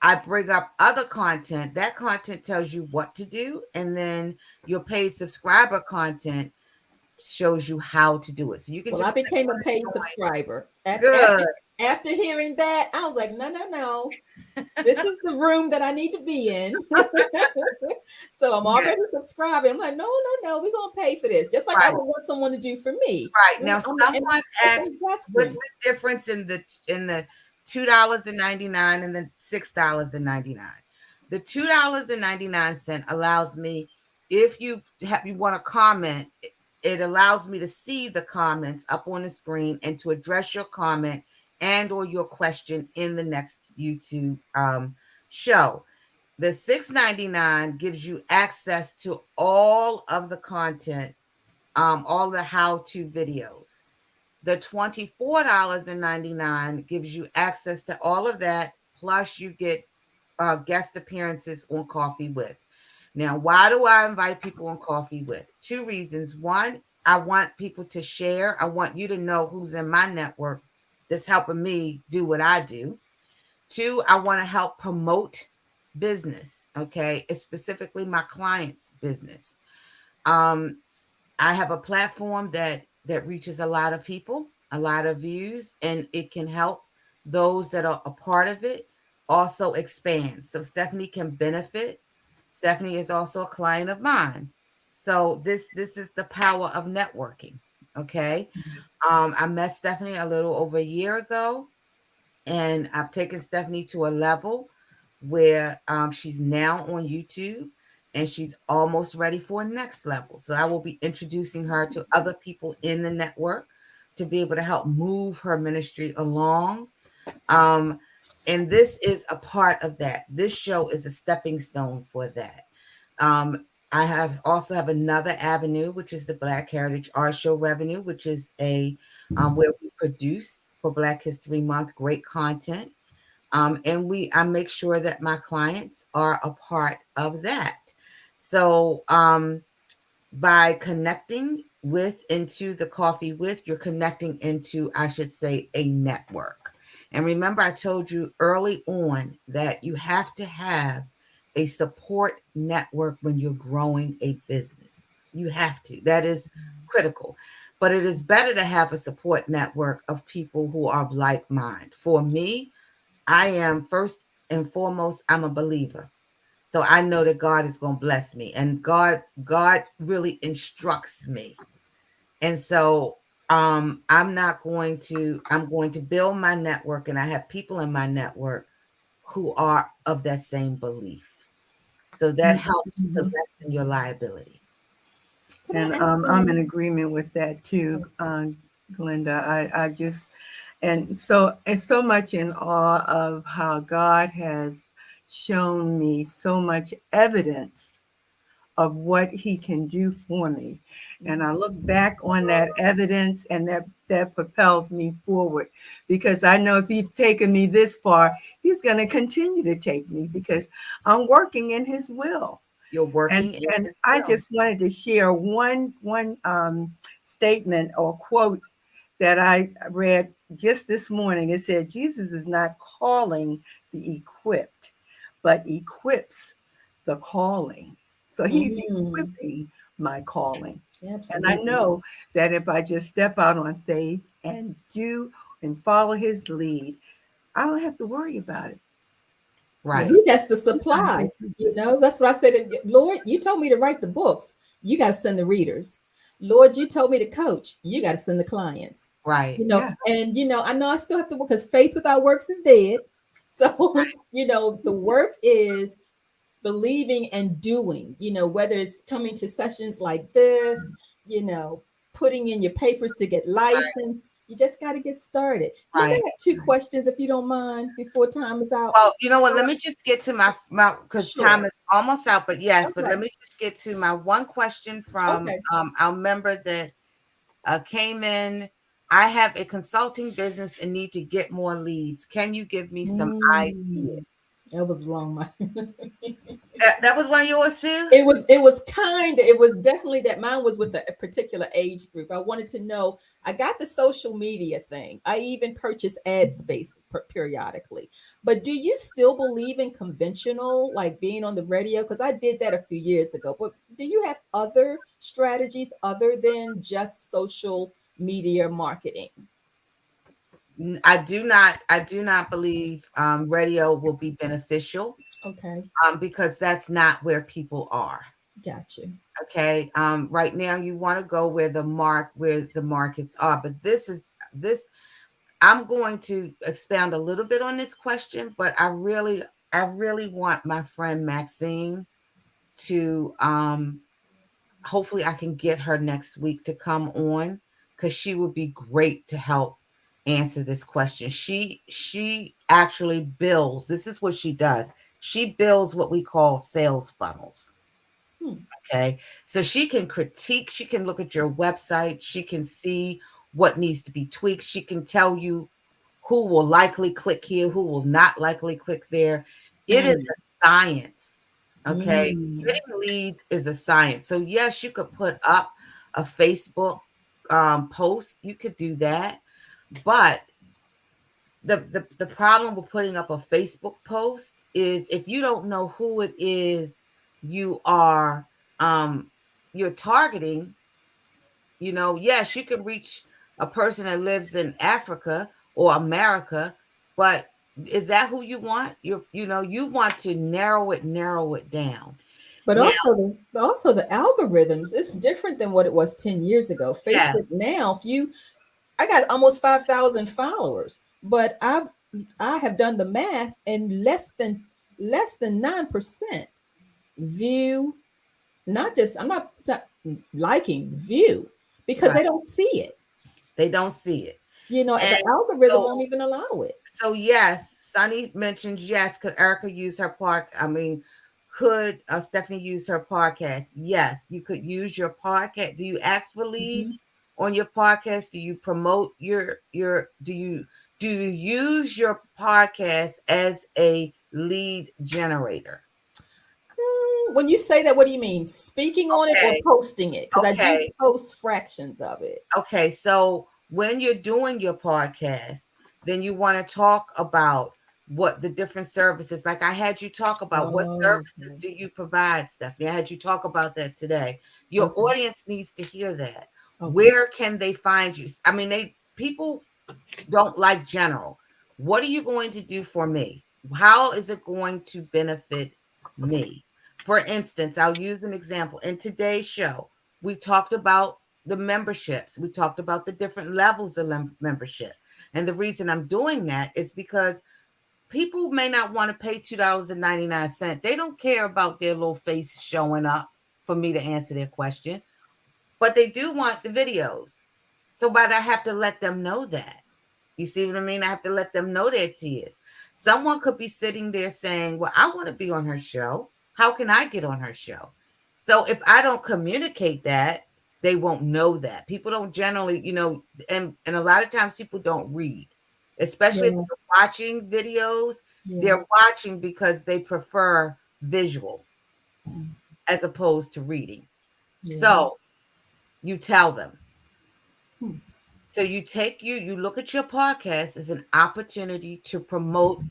I bring up other content, that content tells you what to do, and then your paid subscriber content shows you how to do it. So you can Well, I just became a paid subscriber. good. After hearing that, I was like, no. This is the room that I need to be in. So I'm already subscribing. I'm like, no, we're gonna pay for this. Just like I would want someone to do for me. Right. Now, someone asked, investing. what's the difference in the $2.99 and the $6.99? The $2.99 allows me, if you want to comment, it allows me to see the comments up on the screen and to address your comment and or your question in the next YouTube show. The $6.99 gives you access to all of the content, all the how-to videos. The $24.99 gives you access to all of that, plus you get guest appearances on Coffee With. Now, why do I invite people on Coffee With? 2 reasons. One, I want people to share. I want you to know who's in my network that's helping me do what I do. Two, I want to help promote business. Okay. It's specifically my clients' business. Um, I have a platform that reaches a lot of people, a lot of views, and it can help those that are a part of it also expand. So Stephanie can benefit. Stephanie is also a client of mine. So this is the power of networking. Okay. I met Stephanie a little over a year ago, and I've taken Stephanie to a level where she's now on YouTube and she's almost ready for a next level. So I will be introducing her to other people in the network to be able to help move her ministry along. Um, and this is a part of that. This show is a stepping stone for that. I also have another avenue, which is the Black Heritage Art Show revenue, which is a where we produce for Black History Month great content. And I make sure that my clients are a part of that. So by connecting with into the coffee with, you're connecting into, I should say, a network. And remember, I told you early on that you have to have a support network when you're growing a business. You have to. That is critical. But it is better to have a support network of people who are like minded. For me, I am first and foremost, I'm a believer. So I know that God is going to bless me, and God really instructs me. And so I'm going to build my network, and I have people in my network who are of that same belief. So that helps to lessen your liability. And I'm in agreement with that too, Glenda. I just, and so it's so much in awe of how God has shown me so much evidence of what he can do for me. And I look back on that evidence, and that propels me forward, because I know if he's taken me this far, he's going to continue to take me, because I'm working in his will. You're working and I just wanted to share one statement or quote that I read just this morning. It said, Jesus is not calling the equipped, but equips the calling. So he's equipping my calling. Absolutely. And I know that if I just step out on faith and do and follow his lead, I don't have to worry about it. Right. He has to supply. That's what I said. Lord, you told me to write the books. You got to send the readers. Lord, you told me to coach. You got to send the clients. Right. And I know I still have to work, because faith without works is dead. So, the work is believing and doing, whether it's coming to sessions like this, putting in your papers to get licensed. You just got to get started. I got 2 questions, if you don't mind, before time is out. Well, you know what? Let me just get to my because time is almost out. But yes, but let me just get to my one question from our member that came in. I have a consulting business and need to get more leads. Can you give me some ideas? That was wrong. That was one of yours too? It was definitely that. Mine was with a particular age group. I wanted to know, I got the social media thing. I even purchase ad space periodically. But do you still believe in conventional, like being on the radio? Because I did that a few years ago. But do you have other strategies other than just social media marketing? I do not believe radio will be beneficial. Okay. Because that's not where people are. Gotcha. Okay. Right now you want to go where the markets are, but this. I'm going to expound a little bit on this question, but I really want my friend Maxine to hopefully I can get her next week to come on, because she would be great to help answer this question. She actually builds. This is what she does. She builds what we call sales funnels. Okay. So she can critique, she can look at your website, she can see what needs to be tweaked. She can tell you who will likely click here, who will not likely click there. It is a science. Okay. Getting leads is a science. So yes, you could put up a Facebook post, you could do that. But the problem with putting up a Facebook post is if you don't know who it is you are you're targeting, yes, you can reach a person that lives in Africa or America, but is that who you want? You want to narrow it down. But Now, also the algorithms, it's different than what it was 10 years ago. yeah, Facebook now, I got almost 5,000 followers, but I have done the math, and less than 9% view, not just, I'm not liking, view, because they right. don't see it. They don't see it. And And the algorithm so won't even allow it. So yes, Sunny mentioned yes. Could Erica use her could Stephanie use her podcast? Yes, you could use your podcast. Do you ask for leads on your podcast? Do you promote your do you use your podcast as a lead generator? When you say that, what do you mean? Speaking on it or posting it? Because I do post fractions of it. Okay, so when you're doing your podcast, then you want to talk about what the different services, like I had you talk about what services do you provide, Stephanie? I had you talk about that today. Your audience needs to hear that. Where can they find you? I mean, people don't like general. What are you going to do for me? How is it going to benefit me? For instance, I'll use an example. In today's show, we talked about the memberships. We talked about the different levels of membership. And the reason I'm doing that is because people may not want to pay $2.99. They don't care about their little face showing up for me to answer their question, but they do want the videos. So, but I have to let them know that. You see what I mean? I have to let them know their tears. Someone could be sitting there saying, well, I want to be on her show. How can I get on her show? So if I don't communicate that, they won't know that. People don't generally, and a lot of times people don't read, especially if they're watching videos. They're watching because they prefer visual as opposed to reading. So you tell them. So you look at your podcast as an opportunity to promote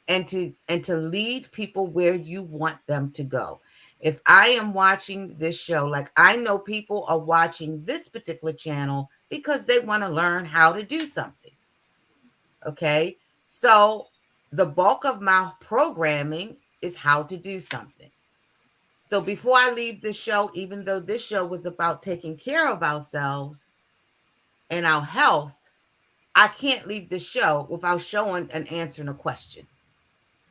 and to lead people where you want them to go. If I am watching this show, like I know people are watching this particular channel because they want to learn how to do something. Okay. So the bulk of my programming is how to do something. So before I leave the show, even though this show was about taking care of ourselves and our health, I can't leave the show without showing and answering a question,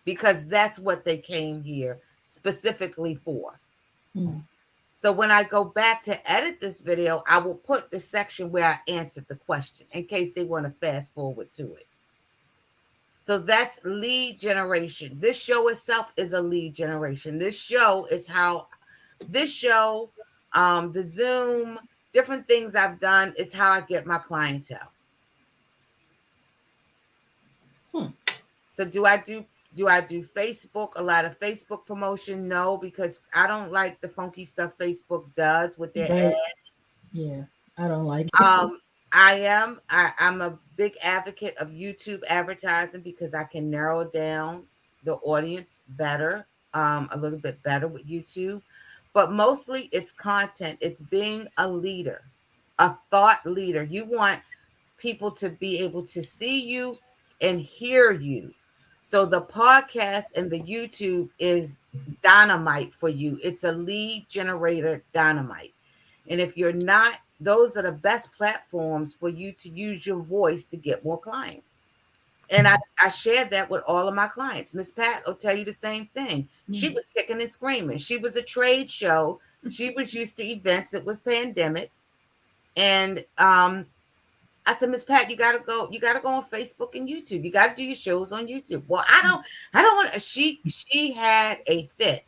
because that's what they came here specifically for. So when I go back to edit this video, I will put the section where I answered the question in case they want to fast forward to it. So that's lead generation. This show itself is a lead generation. This show is how the Zoom, different things I've done is how I get my clientele. So do I do Facebook, a lot of Facebook promotion? No, because I don't like the funky stuff Facebook does with their ads. Yeah, I don't like it. I'm a big advocate of YouTube advertising because I can narrow down the audience better, a little bit better with YouTube. But mostly it's content. It's being a leader, a thought leader. You want people to be able to see you and hear you. So the podcast and the YouTube is dynamite for you. It's a lead generator dynamite. And if you're not, those are the best platforms for you to use your voice to get more clients. And I shared that with all of my clients. Miss Pat will tell you the same thing. She was kicking and screaming. She was a trade show. She was used to events. It was pandemic. And I said, Miss Pat, you gotta go on Facebook and YouTube. You gotta do your shows on YouTube. Well, I don't want to. She had a fit.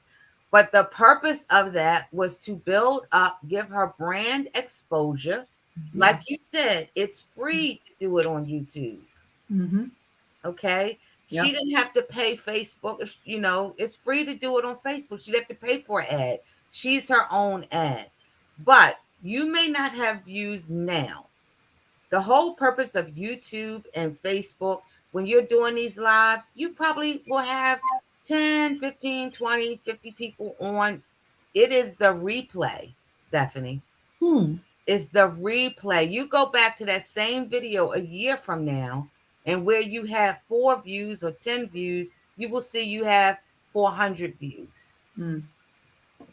But the purpose of that was to build up, give her brand exposure. Like you said, it's free to do it on YouTube. Okay. Yep. She didn't have to pay Facebook. It's free to do it on Facebook. She didn't have to pay for an ad. She's her own ad. But you may not have views now. The whole purpose of YouTube and Facebook, when you're doing these lives, you probably will have 10, 15, 20, 50 people on. It is the replay, Stephanie. It's the replay. You go back to that same video a year from now, and where you have 4 views or 10 views, you will see you have 400 views.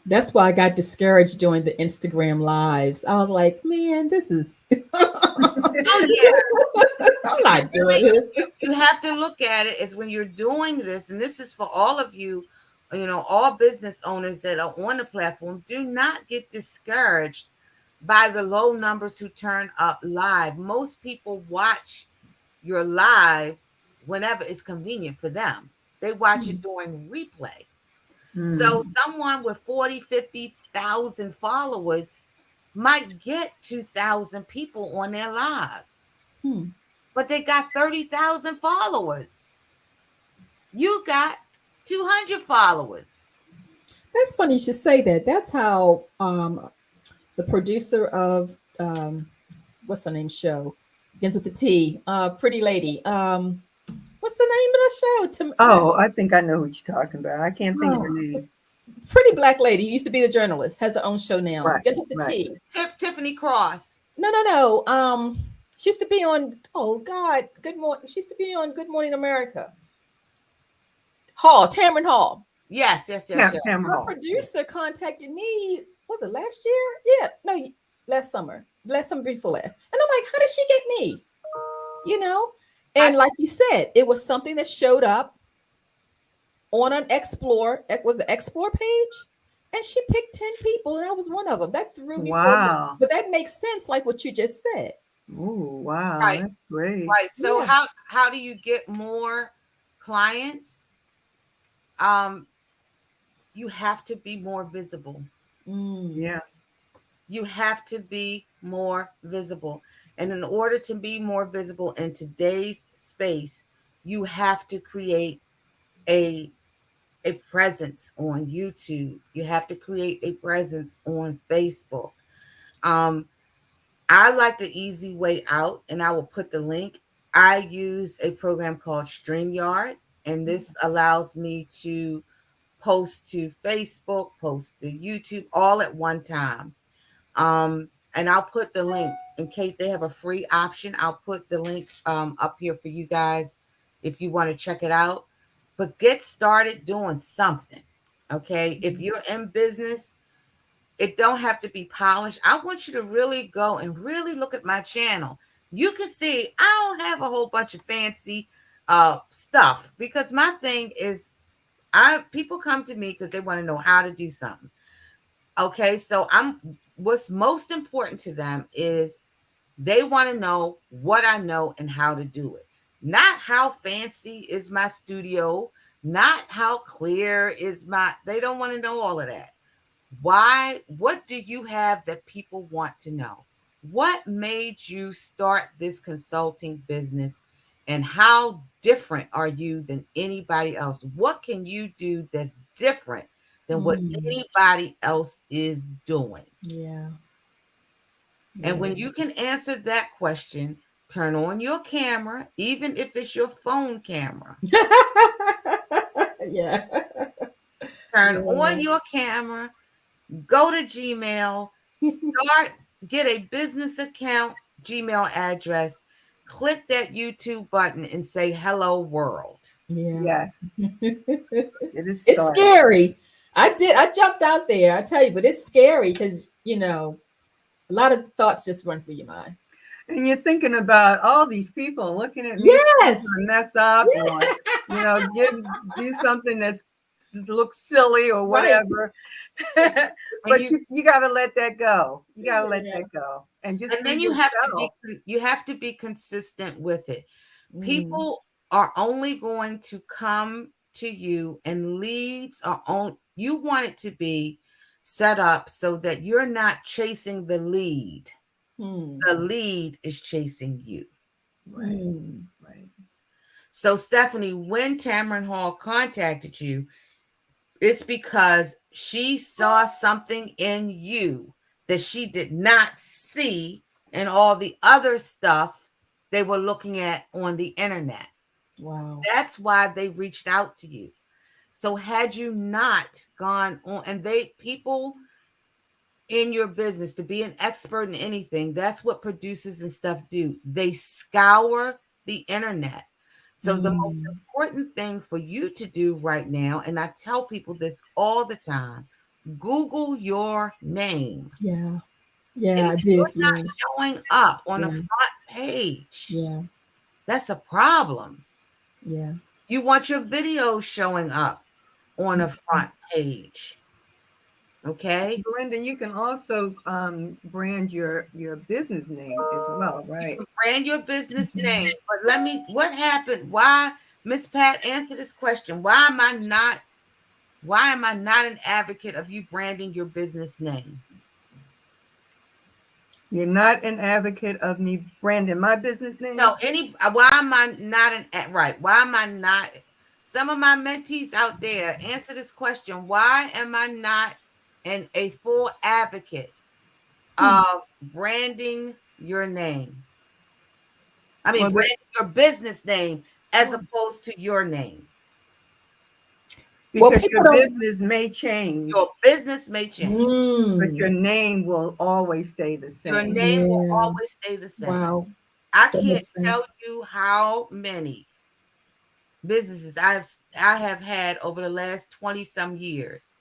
That's why I got discouraged doing the Instagram lives. I was like, man, this is Oh yeah. I'm not doing this. You have to look at it as when you're doing this, and this is for all of you, all business owners that are on the platform. Do not get discouraged by the low numbers who turn up live. Most people watch your lives whenever it's convenient for them. They watch it during replay. So someone with 40, 50,000 followers might get 2,000 people on their live. But they got 30,000 followers. You got 200 followers. That's funny you should say that. That's how the producer of what's her name show begins with the T, Pretty Lady. What's the name of the show? I think I know who you're talking about. I can't think of her name. Pretty black lady used to be the journalist, has her own show now. Right, Begins with the T. Tiffany Cross. No. She used to be on. Oh God, Good Morning. She used to be on Good Morning America. Tamron Hall. Yes. Tamron Her Hall. producer contacted me. Was it last year? Yeah, no, last summer. Last summer before last. And I'm like, how did she get me? And like you said, it was something that showed up on an Explore. It was the Explore page, and she picked 10 people, and I was one of them. That threw me. Wow! But that makes sense, like what you just said. Oh wow! Right. That's great. Right. So how do you get more clients? You have to be more visible. Yeah. You have to be more visible. And in order to be more visible in today's space, you have to create a presence on YouTube. You have to create a presence on Facebook. I like the easy way out, and I will put the link. I use a program called StreamYard, and this allows me to post to Facebook, post to YouTube, all at one time. And I'll put the link in case they have a free option. I'll put the link up here for you guys if you want to check it out. But get started doing something, okay? If you're in business, it don't have to be polished. I want you to really go and really look at my channel. You can see I don't have a whole bunch of fancy stuff, because my thing is people come to me because they want to know how to do something. Okay, so what's most important to them is they want to know what I know and how to do it. Not how fancy is my studio, not how clear is they don't want to know all of that. Why? What do you have that people want to know? What made you start this consulting business, and how different are you than anybody else? What can you do that's different than what anybody else is doing? Yeah. And when you can answer that question, turn on your camera, even if it's your phone camera. Yeah. Turn on your camera, go to Gmail, get a business account, Gmail address, click that YouTube button and say, hello world. Yeah. Yes. It's scary. I jumped out there, I tell you, but it's scary because, a lot of thoughts just run through your mind. And you're thinking about all these people looking at me. Yes. Mess up or, do something that looks silly or whatever. Right. But you got to let that go. You got to let that go. And then you have to be consistent with it. People are only going to come to you, and leads are on. You want it to be set up so that you're not chasing the lead. The lead is chasing you. Right. So Stephanie, when Tamron Hall contacted you, it's because she saw something in you that she did not see and all the other stuff they were looking at on the internet. Wow. That's why they reached out to you. So had you not gone on, and people in your business, to be an expert in anything, that's what producers and stuff do. They scour the internet. So the most important thing for you to do right now, and I tell people this all the time, Google your name. Yeah. Yeah, And I if do. you're Yeah. not showing up on a Yeah. front page, Yeah. that's a problem. Yeah. You want your video showing up on a front page. Okay. Glenda, you can also brand your business name as well, You right? can brand your business name. But what happened? Why, Miss Pat, answer this question. Why am I not an advocate of you branding your business name? You're not an advocate of me branding my business name? No, why am I not right? Why am I not? Some of my mentees out there, answer this question. Why am I not a full advocate of branding your name? I mean, branding your business name as opposed to your name. Because your business may change. Your business may change. But your name will always stay the same. Your name will always stay the same. Wow. I can't tell you how many businesses I have had over the last 20 some years,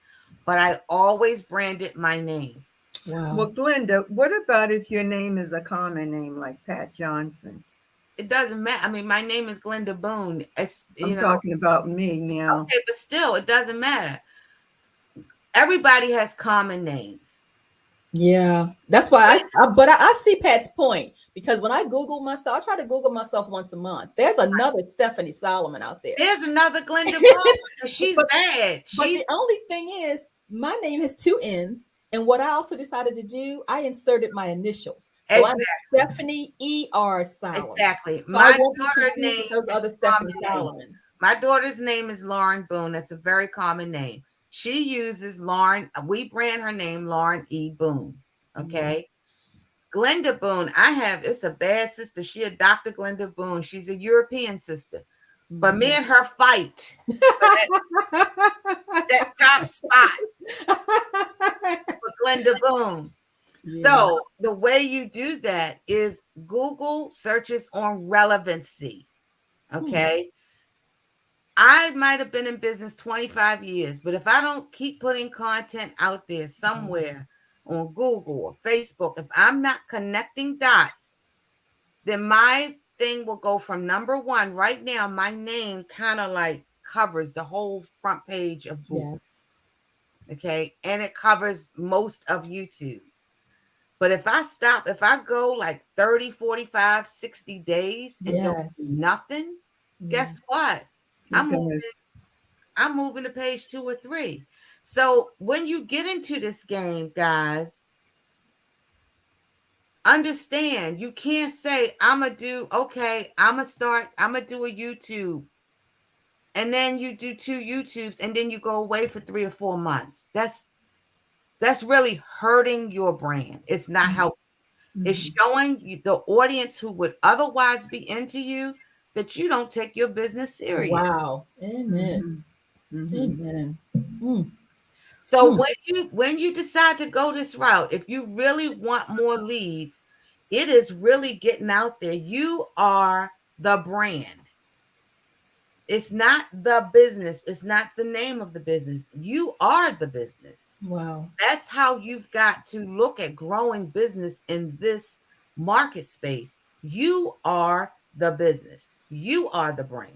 but I always branded my name. Wow. Well, Glenda, what about if your name is a common name like Pat Johnson? It doesn't matter. I mean, my name is Glenda Boone. I'm talking about me now. Okay, but still, it doesn't matter. Everybody has common names. Yeah, that's why I see Pat's point, because when I Google myself, I try to Google myself once a month. There's another Stephanie Solomon out there. There's another Glenda Boone. She's bad. But the only thing is, my name has 2 N's. And what I also decided to do, I inserted my initials. So exactly. I'm Stephanie E.R. Solomon. Exactly. So My daughter's name those other Stephanie Solomons. My daughter's name is Lauren Boone. That's a very common name. She uses Lauren. We brand her name Lauren E. Boone. Okay. Glenda Boone. It's a bad sister. She a Dr. Glenda Boone. She's a European sister. But me and her fight that top spot for Glenda Boone. Yeah. So the way you do that is Google searches on relevancy. Okay. I might have been in business 25 years, but if I don't keep putting content out there somewhere on Google or Facebook, if I'm not connecting dots, then my thing will go from number 1. Right now, my name kind of like covers the whole front page of Google. Yes. Okay. And it covers most of YouTube. But if I go like 30, 45, 60 days and don't do nothing, guess what? I'm moving to page 2 or 3. So when you get into this game, guys, understand you can't say, I'm going to do a YouTube. And then you do 2 YouTubes and then you go away for 3 or 4 months. That's really hurting your brand. It's not helping. It's showing you, the audience who would otherwise be into you, that you don't take your business serious. Wow. Amen. Amen. So when you decide to go this route, if you really want more leads, it is really getting out there. You are the brand. It's not the business. It's not the name of the business. You are the business. Wow. That's how you've got to look at growing business in this market space. You are the business. You are the brand.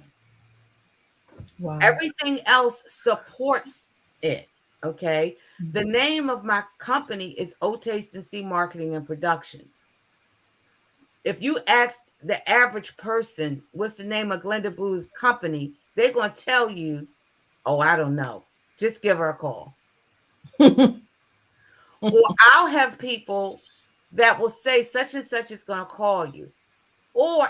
Wow. Everything else supports it. Okay. The name of my company is O Taste and See Marketing and Productions. If you ask the average person, what's the name of Glenda Boone's company, they're going to tell you, oh, I don't know. Just give her a call. Or I'll have people that will say such and such is going to call you.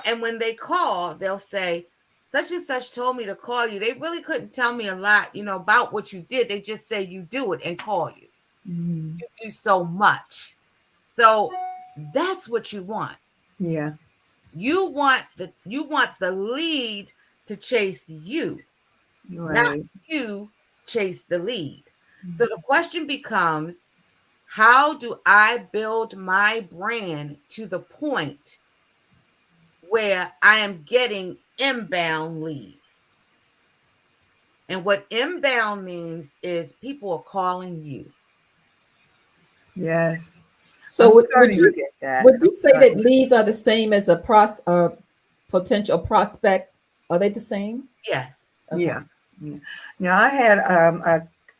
And when they call, they'll say, such and such told me to call you. They really couldn't tell me a lot, about what you did. They just say you do it and call you. You do so much. So that's what you want. Yeah. You want the lead to chase you, not Right. you chase the lead. So the question becomes, how do I build my brand to the point where I am getting inbound leads? And what inbound means is people are calling you. Yes. So I'm would starting to you get that. would I'm you say that starting. leads are the same as a potential prospect? Are they the same? Yes. Okay. Yeah. Yeah. Now I had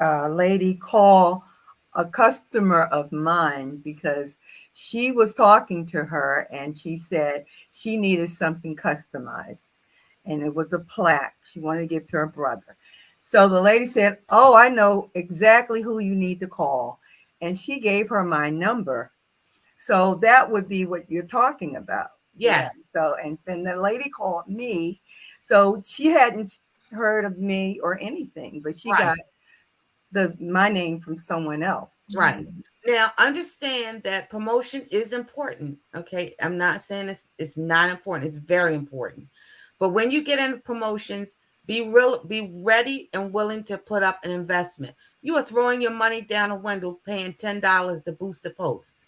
a lady call a customer of mine because she was talking to her and she said she needed something customized, and it was a plaque she wanted to give to her brother. So the lady said, "Oh, I know exactly who you need to call," and she gave her my number. So that would be what you're talking about. Yeah. Yes. So, and then the lady called me. So she hadn't heard of me or anything, but she Right. got my name from someone else. Right. Now, understand that promotion is important. Okay. I'm not saying it's not important. It's very important. But when you get into promotions, be ready and willing to put up an investment. You are throwing your money down a window, paying $10 to boost a post.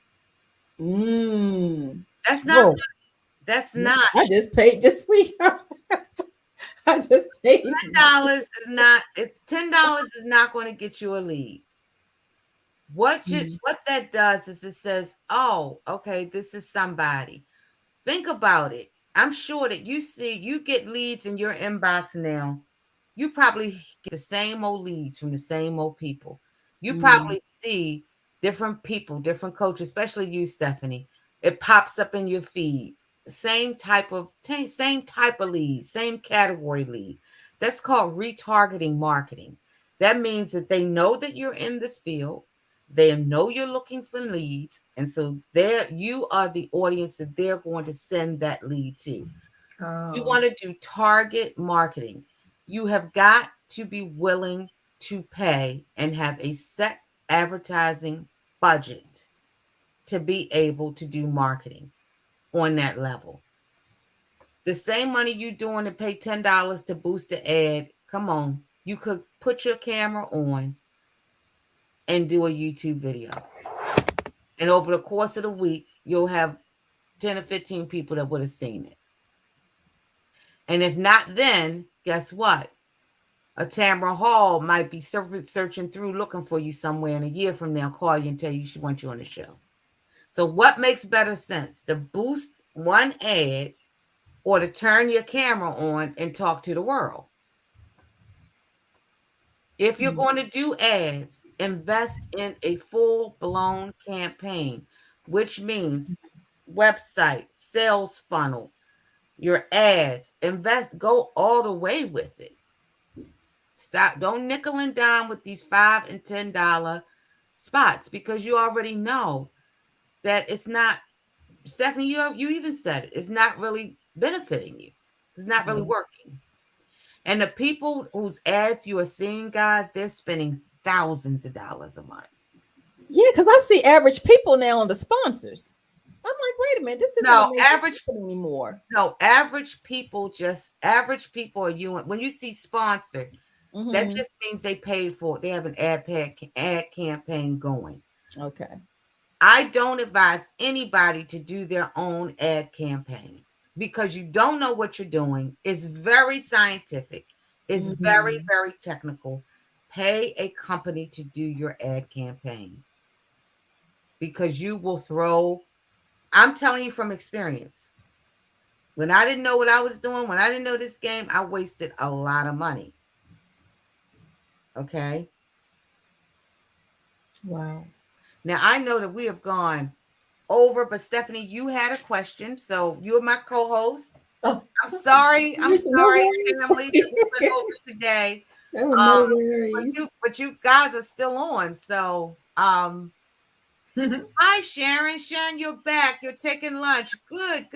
That's not. Whoa. That's not. I just paid this week. I just paid $10 is not. $10 is not going to get you a lead. What that does is it says, oh, okay, this is somebody. Think about it. I'm sure that you get leads in your inbox now. You probably get the same old leads from the same old people. You probably see different people, different coaches, especially you, Stephanie. It pops up in your feed. Same type of lead, same category lead. That's called retargeting marketing. That means that they know that you're in this field. They know you're looking for leads. And so you are the audience that they're going to send that lead to. Oh. You want to do target marketing. You have got to be willing to pay and have a set advertising budget to be able to do marketing on that level. The same money you doing to pay $10 to boost the ad, come on, you could put your camera on and do a YouTube video. And over the course of the week, you'll have 10 or 15 people that would have seen it. And if not, then guess what? A Tamara Hall might be searching through looking for you somewhere, and a year from now call you and tell you she wants you on the show. So what makes better sense? To boost one ad or to turn your camera on and talk to the world? If you're going to do ads, invest in a full-blown campaign, which means website, sales funnel, your ads, go all the way with it. Stop, don't nickel and dime with these $5 and $10 spots, because you already know that it's not, Stephanie, you even said it, it's not really benefiting you. It's not really working. And the people whose ads you are seeing, guys, they're spending thousands of dollars a month. Yeah, because I see average people now on the sponsors. I'm like, wait a minute, this isn't average anymore. No, average people are you. When you see sponsored, that just means they paid for it. They have an ad campaign going. Okay. I don't advise anybody to do their own ad campaigns because you don't know what you're doing. It's very scientific. It's very, very technical. Pay a company to do your ad campaign because you will I'm telling you from experience. When I didn't know what I was doing, when I didn't know this game, I wasted a lot of money. Okay. Wow. Now I know that we have gone over, but Stephanie, you had a question, so you're my co-host. Oh. I'm sorry, family, that we went over today. No worries. But you guys are still on, so hi Sharon. Sharon, you're back. You're taking lunch. Good.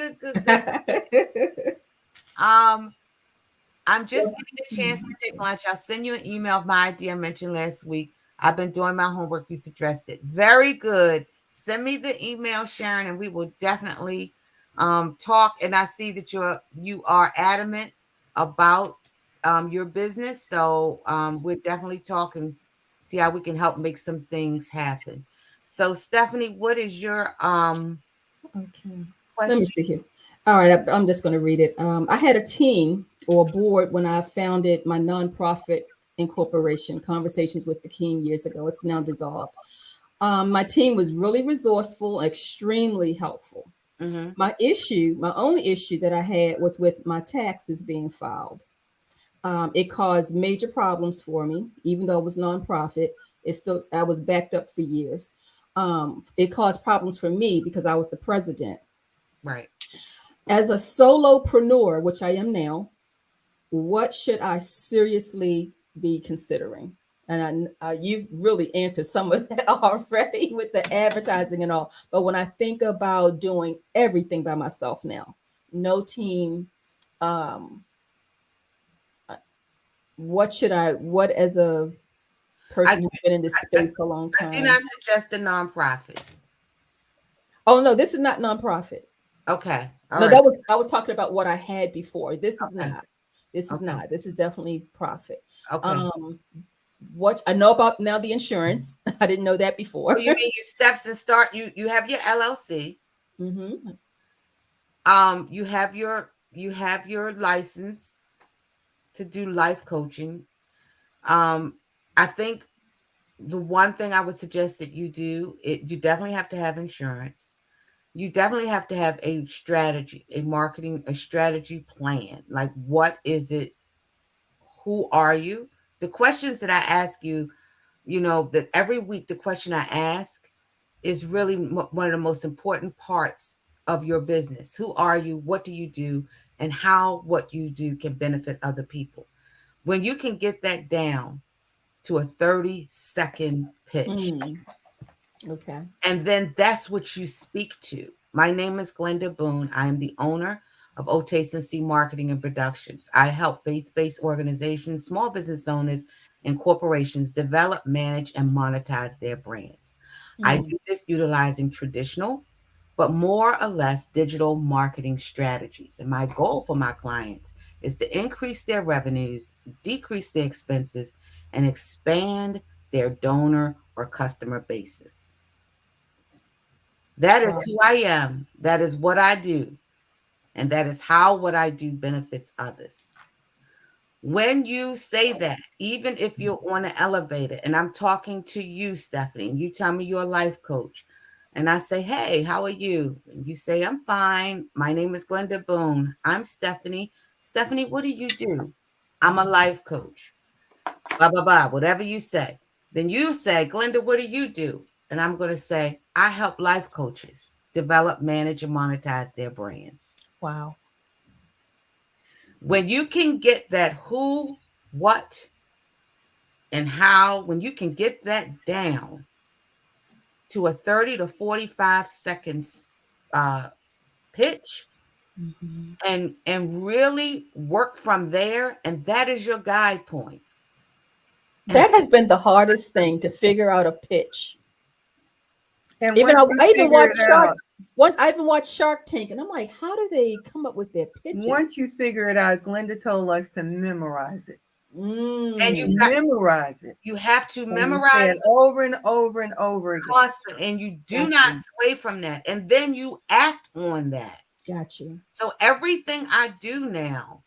I'm just getting a chance to take lunch. I'll send you an email of my idea I mentioned last week. I've been doing my homework. You suggested. Very good. Send me the email, Sharon, and we will definitely talk. And I see that you are adamant about your business, so we're definitely talking, see how we can help make some things happen. So, Stephanie, what is your Okay. Let me question? see here. All right, I'm just going to read it. I had a team or a board when I founded my nonprofit incorporation, Conversations with the King, years ago. It's now dissolved. My team was really resourceful, extremely helpful. Mm-hmm. My only issue that I had was with my taxes being filed. It caused major problems for me, even though it was nonprofit. I was backed up for years. It caused problems for me because I was the president. Right. As a solopreneur, which I am now, what should I seriously be considering? And you've really answered some of that already with the advertising and all. But when I think about doing everything by myself now, no team, um, what as a I, person who's been in this I, space a long I do time? not suggest a nonprofit. Oh no, this is not nonprofit. Okay. All No, right. I was talking about what I had before. This is Okay. not. This is Okay. not. This is definitely profit. Okay. Um, what I know about now the insurance. I didn't know that Oh, before. you mean your steps and start? You have your LLC. Mm-hmm. You have your license to do life coaching. I think the one thing I would suggest that you do, you definitely have to have insurance. You definitely have to have a strategy, a strategy plan. Like, what is it? Who are you? The questions that I ask you, that every week, the question I ask is really one of the most important parts of your business. Who are you? What do you do? And how what you do can benefit other people. When you can get that down to a 30-second pitch, Mm, okay. and then that's what you speak to. My name is Glenda Boone. I am the owner of O-Taste & Marketing and Productions. I help faith-based organizations, small business owners, and corporations develop, manage, and monetize their brands. I Mm, do this utilizing traditional, but more or less digital marketing strategies. And my goal for my clients is to increase their revenues, decrease their expenses, and expand their donor or customer bases. That is wow. who I am. That is what I do. And that is how what I do benefits others. When you say that, even if you're on an elevator and I'm talking to you, Stephanie, and you tell me you're a life coach, and I say, hey, how are you? And you say, I'm fine. My name is Glenda Boone. I'm Stephanie. Stephanie, what do you do? I'm a life coach. Blah, blah, blah, whatever you say. Then you say, Glenda, what do you do? And I'm going to say, I help life coaches develop, manage, and monetize their brands. Wow. When you can get that who, what, and how, when you can get that down to a 30 to 45 seconds pitch, Mm-hmm. and really work from there, and that is your guide point. And That has been the hardest thing to figure out a pitch. And Even once you I even figure watched it out, I even watched Shark Tank, and I'm like, how do they come up with their pitches? once you figure it out, Glenda told us to memorize it. and Mm, Memorize it. you have to And you memorize say it over and over and over again. constant, and you do not sway from that, and then you act on that. got you. So everything I do now,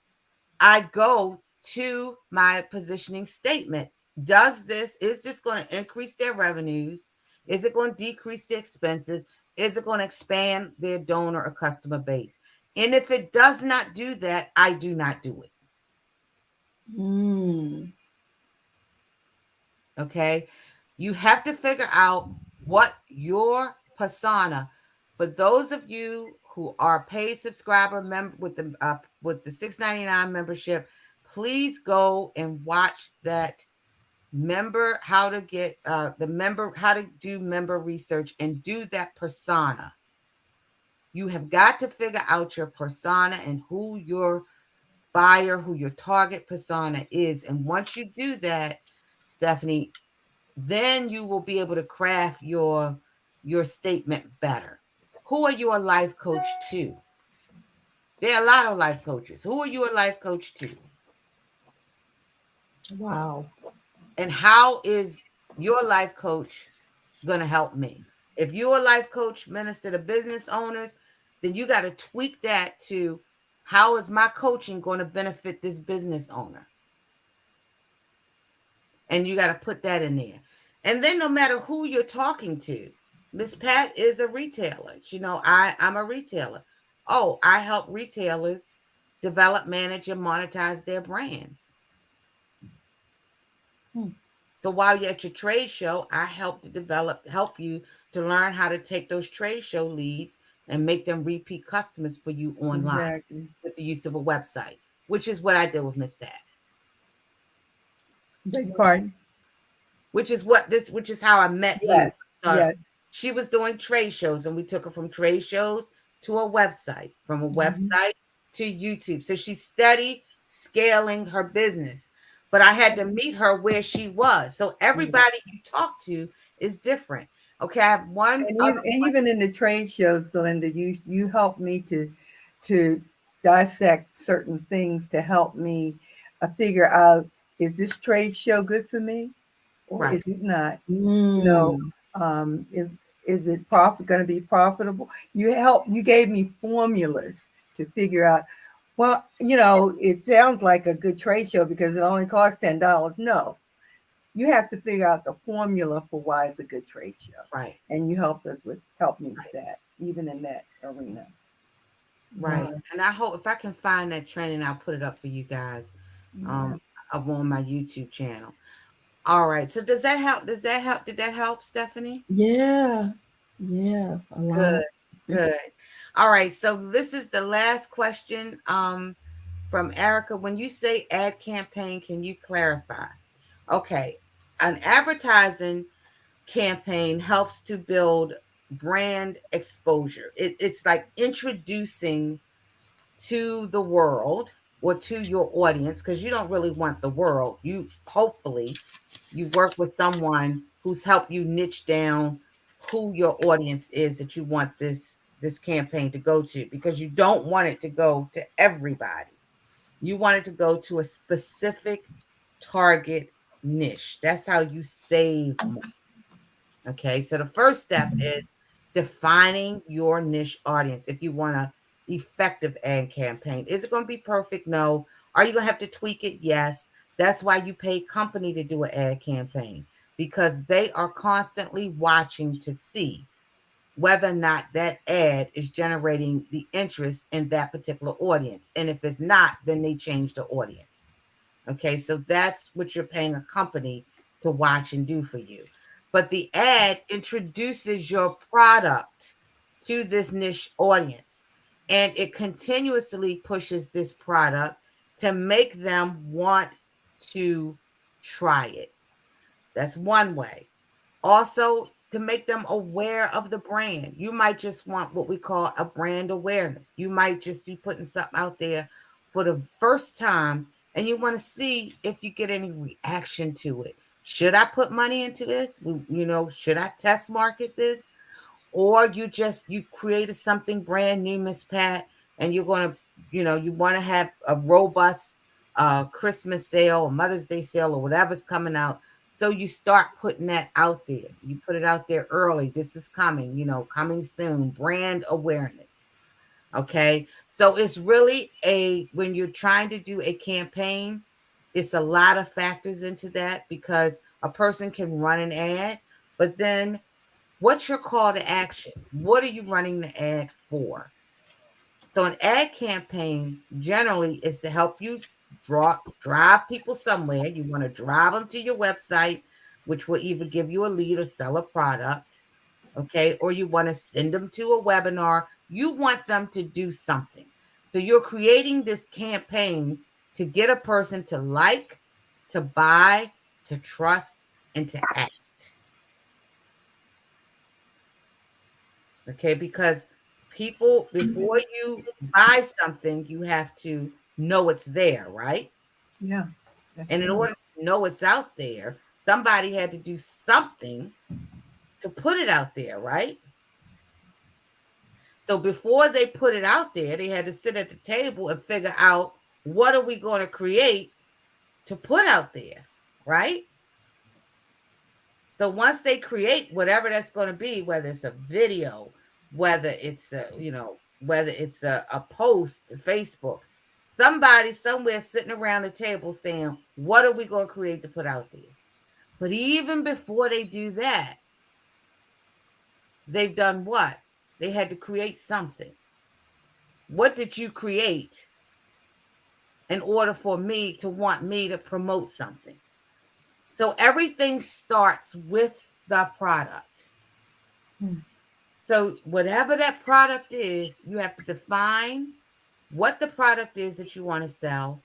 I go to my positioning statement. Is this going to increase their revenues? Is it going to decrease their expenses? Is it going to expand their donor or customer base? And if it does not do that, I do not do it. Mm, Okay. You have to figure out what your persona, for those of you who are paid subscriber member with the $6.99 membership, please go and watch that how to do member research and do that persona. You have got to figure out your persona and who your buyer, who your target persona is. And once you do that, Stephanie, then you will be able to craft your your statement better. Who are you a life coach to? There are a lot of life coaches. Who are you a life coach to? Wow. And how is your life coach going to help me? If you're a life coach, minister to business owners, then you got to tweak that to how is my coaching going to benefit this business owner? And you got to put that in there. And then no matter who you're talking to, Miss Pat is a retailer. You know, I'm a retailer. Oh, I help retailers develop, manage, and monetize their brands. So while you're at your trade show, I help you to learn how to take those trade show leads and make them repeat customers for you online with the use of a website, which is what I did with Miss Pat. Beg pardon? Which is how I met you. Yes. She was doing trade shows, and we took her from trade shows to a website, from a website to YouTube. So she studied scaling her business. But I had to meet her where she was. So everybody you talk to is different. Okay, I have one. And even in the trade shows, Glenda, you helped me to dissect certain things to help me figure out, is this trade show good for me, or is it not? You know, is it going to be profitable? You gave me formulas to figure out. Well, you know, it sounds like a good trade show because it only costs $10. No, you have to figure out the formula for why it's a good trade show. Right. And you helped me with that, even in that arena. Right. And I hope if I can find that training, I'll put it up for you guys up on my YouTube channel. All right. So does that help? Did that help, Stephanie? Yeah. Yeah. A lot. Good. All right. So this is the last question from Erica. When you say ad campaign, can you clarify? Okay. An advertising campaign helps to build brand exposure. It's like introducing to the world or to your audience, because you don't really want the world. Hopefully you work with someone who's helped you niche down who your audience is that you want this campaign to go to, because you don't want it to go to everybody. You want it to go to a specific target niche. That's how you save money. Okay, so the first step is defining your niche audience. If you want an effective ad campaign, is it going to be perfect? No. Are you going to have to tweak it? Yes. That's why you pay company to do an ad campaign, because they are constantly watching to see whether or not that ad is generating the interest in that particular audience. And if it's not, then they change the audience. Okay, so that's what you're paying a company to watch and do for you. But the ad introduces your product to this niche audience, and it continuously pushes this product to make them want to try it. That's one way. Also, to make them aware of the brand. You might just want what we call a brand awareness. You might just be putting something out there for the first time, and you want to see if you get any reaction to it. Should I put money into this? You know, should I test market this? Or you created something brand new, Miss Pat, and you're going to, you want to have a robust Christmas sale or Mother's Day sale or whatever's coming out. So you start putting that out there. You put it out there early. This is coming, coming soon. Brand awareness. Okay. So it's really when you're trying to do a campaign, it's a lot of factors into that, because a person can run an ad, but then what's your call to action? What are you running the ad for? So an ad campaign generally is to help you drive people somewhere. You want to drive them to your website, which will either give you a lead or sell a product. Okay. Or you want to send them to a webinar. You want them to do something. So you're creating this campaign to get a person to like, to buy, to trust, and to act. Okay. Because people, before you buy something, you have to know it's there, right? Yeah. And in order to know it's out there, somebody had to do something to put it out there, right? So before they put it out there, they had to sit at the table and figure out, what are we going to create to put out there, right? So once they create whatever that's going to be, whether it's a video, whether it's a post to Facebook, somebody somewhere sitting around the table saying, what are we going to create to put out there? But even before they do that, they've done what? They had to create something. What did you create in order for me to want me to promote something? So everything starts with the product. So whatever that product is, you have to define what the product is that you want to sell.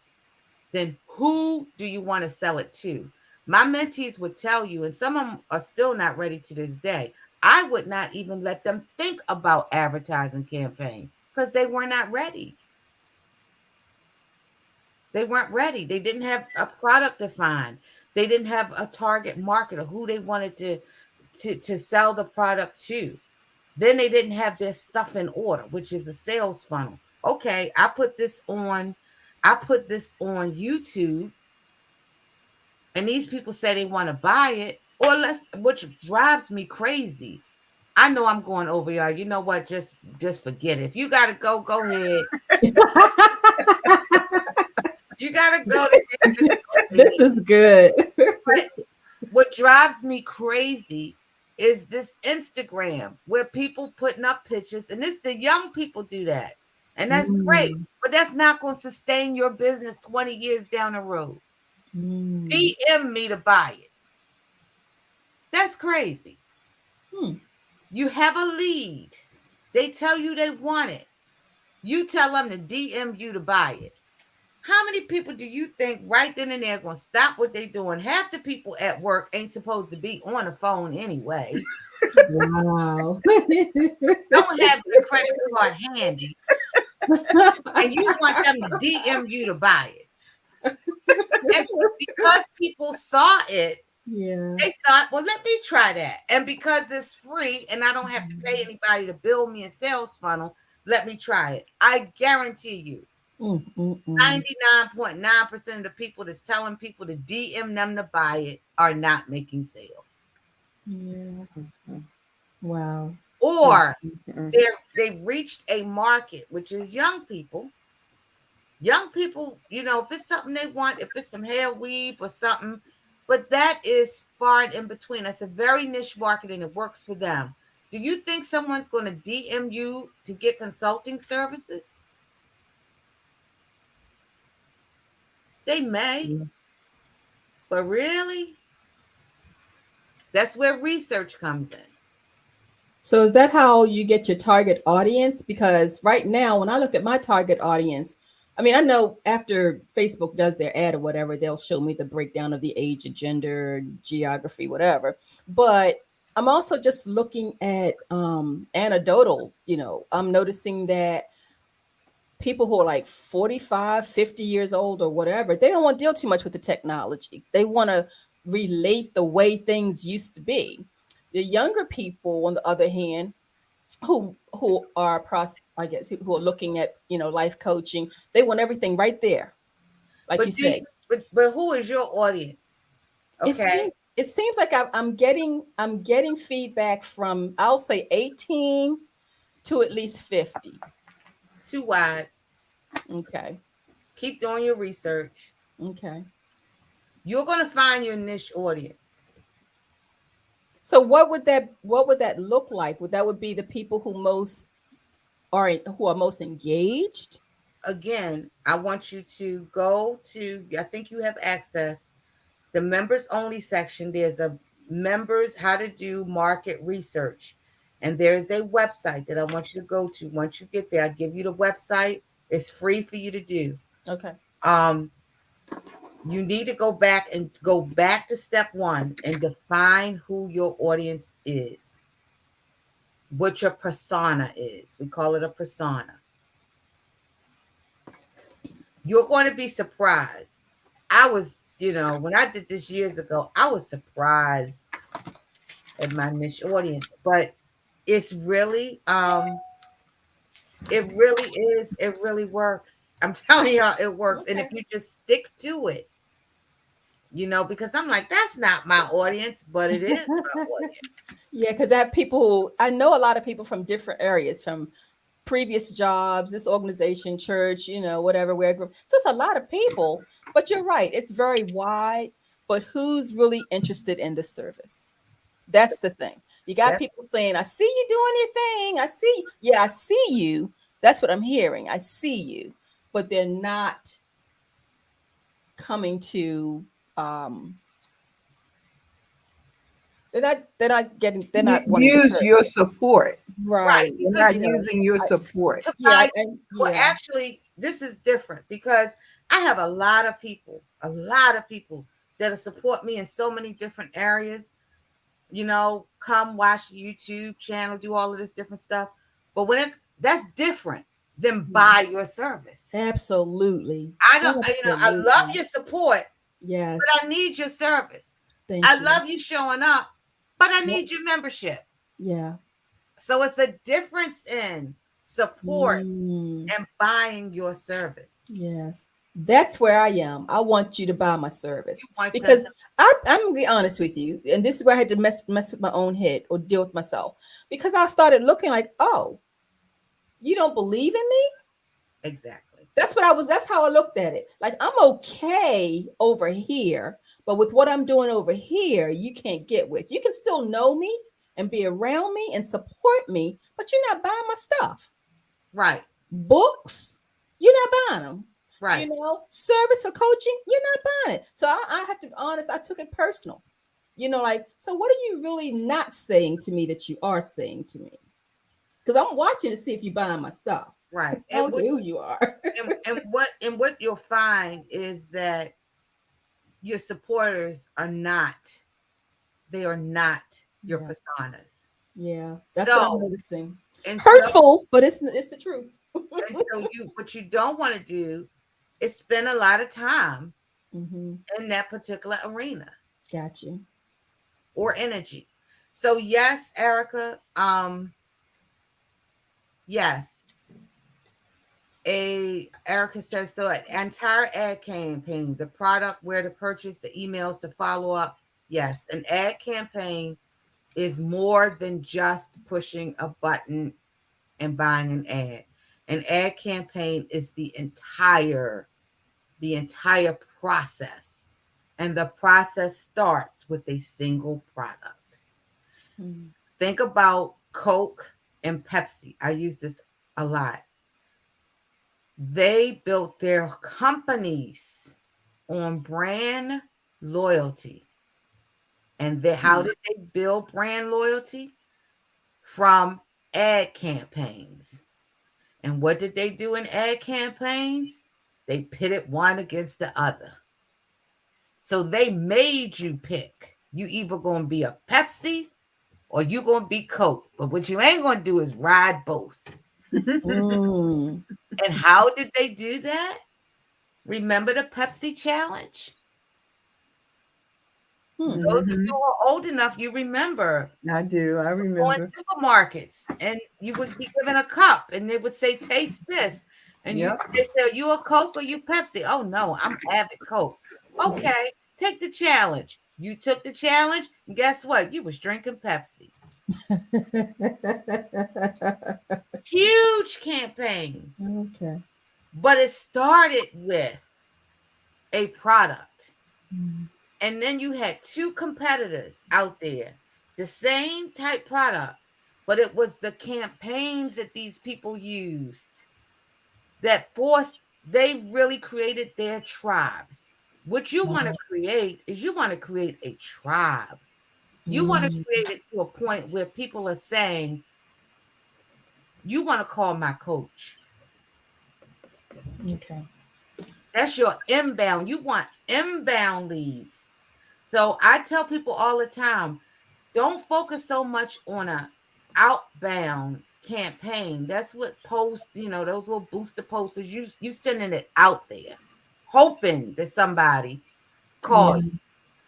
Then who do you want to sell it to? My mentees would tell you, and some of them are still not ready to this day, I would not even let them think about advertising campaign because they were not ready. They weren't ready. They didn't have a product defined. They didn't have a target market or who they wanted to sell the product to. Then they didn't have their stuff in order, which is a sales funnel. Okay, I put this on YouTube, and these people say they want to buy it, which drives me crazy. I know I'm going over, y'all. You know what? Just forget it. If you gotta go ahead. You gotta go. This is good. But what drives me crazy is this Instagram where people putting up pictures, and the young people do that, and that's great. But that's not going to sustain your business 20 years down the road. DM me to buy it. That's crazy. You have a lead. They tell you they want it. You tell them to DM you to buy it. How many people do you think right then and there are going to stop what they're doing? Half the people at work ain't supposed to be on the phone anyway. Wow. Don't have the credit card handy. And you want them to DM you to buy it. And because people saw it, they thought, well, let me try that. And because it's free and I don't have to pay anybody to build me a sales funnel, let me try it. I guarantee you, 99.9% of the people that's telling people to DM them to buy it are not making sales. Wow. Or they've reached a market, which is young people. Young people, if it's something they want, if it's some hair weave or something, but that is far and in between. That's a very niche market and it works for them. Do you think someone's going to DM you to get consulting services? They may, but really, that's where research comes in. So is that how you get your target audience? Because right now, when I look at my target audience, I mean, I know after Facebook does their ad or whatever, they'll show me the breakdown of the age and gender, geography, whatever. But I'm also just looking at anecdotal, I'm noticing that people who are like 45, 50 years old or whatever, they don't want to deal too much with the technology. They want to relate the way things used to be. The younger people, on the other hand, who are who are looking at life coaching, they want everything right there, like you said. But who is your audience? Okay, it seems like I'm getting feedback from, I'll say 18 to at least 50. Too wide. Okay. Keep doing your research. Okay. You're going to find your niche audience. So what would that look like? Would be the people who are most engaged? Again, I want you to go to, I think you have access, the members only section. There's a members how to do market research. And there's a website that I want you to go to. Once you get there, I'll give you the website. It's free for you to do. Okay. You need to go back to step one and define who your audience is, what your persona is. We call it a persona. You're going to be surprised. I was, when I did this years ago, I was surprised and my niche audience. But it's really it really is, it really works. I'm telling y'all, it works. And if Okay. you just stick to it, because I'm like, that's not my audience, but it is my audience. Yeah, because I have people, I know a lot of people from different areas, from previous jobs, this organization, church, whatever, where I grew. So it's a lot of people, but you're right. It's very wide, but who's really interested in the service? That's the thing. You got That's people saying, I see you doing your thing. I see. Yeah, I see you. That's what I'm hearing. I see you, but they're not coming to, um, they're not wanting to Use serve. your support. right. Right. You're Because not using your support. to Yeah. buy, well, Yeah. actually, this is different because I have a lot of people that'll support me in so many different areas. Come watch YouTube channel, do all of this different stuff. But that's different than buy your service. Absolutely. I don't, I love Absolutely. your support, Yes. but I need your service. Thank I you. love you showing up, but I Yep. need your membership. Yeah. So it's a difference in support Mm, and buying your service. yes. That's where I am. I want you to buy my service You want them because I'm gonna be honest with you, and this is where I had to mess with my own head or deal with myself because I started looking like, oh, you don't believe in me? exactly. That's how I looked at it. Like, I'm okay over here, but with what I'm doing over here, you can't get with. You can still know me and be around me and support me, but you're not buying my stuff. Right. Books, you're not buying them. Right. Service for coaching, you're not buying it. So I have to be honest, I took it personal. Like, so what are you really not saying to me that you are saying to me? Because I'm watching to see if you're buying my stuff. Right. I don't care who you are. and what you'll find is that your supporters are not, they are not your Yeah. personas. Yeah, that's what I'm So, noticing. and so, Hurtful, but it's the truth. what you don't want to do is spend a lot of time Mm-hmm. in that particular arena Got you. or energy. So yes, Erica, yes. Erica says so. An entire ad campaign, the product, where to purchase, the emails to follow up. Yes, an ad campaign is more than just pushing a button and buying an ad. An ad campaign is the entire process, and the process starts with a single product. Mm-hmm. Think about Coke and Pepsi. I use this a lot. They built their companies on brand loyalty. And how did they build brand loyalty? From ad campaigns. And what did they do in ad campaigns? They pitted one against the other. So they made you pick. You either going to be a Pepsi or you going to be Coke. But what you ain't going to do is ride both. Mm. And how did they do that? Remember the Pepsi challenge? Those of you who are old enough, you remember. I do. I remember. Going supermarkets, and you would be given a cup, and they would say, "Taste this," and Yep. they say, "Are you a Coke or you Pepsi?" "Oh no, I'm avid Coke." "Okay, take the challenge." You took the challenge, and guess what? You was drinking Pepsi. Huge campaign. Okay. But it started with a product. Mm. And then you had two competitors out there, the same type product, but it was the campaigns that these people used that they really created their tribes. What you want to create is you want to create a tribe. You want to create it to a point where people are saying, you want to call my coach. Okay. That's your inbound. You want inbound leads. So I tell people all the time, don't focus so much on an outbound campaign. That's what posts, those little booster posters, you sending it out there, hoping that somebody call you.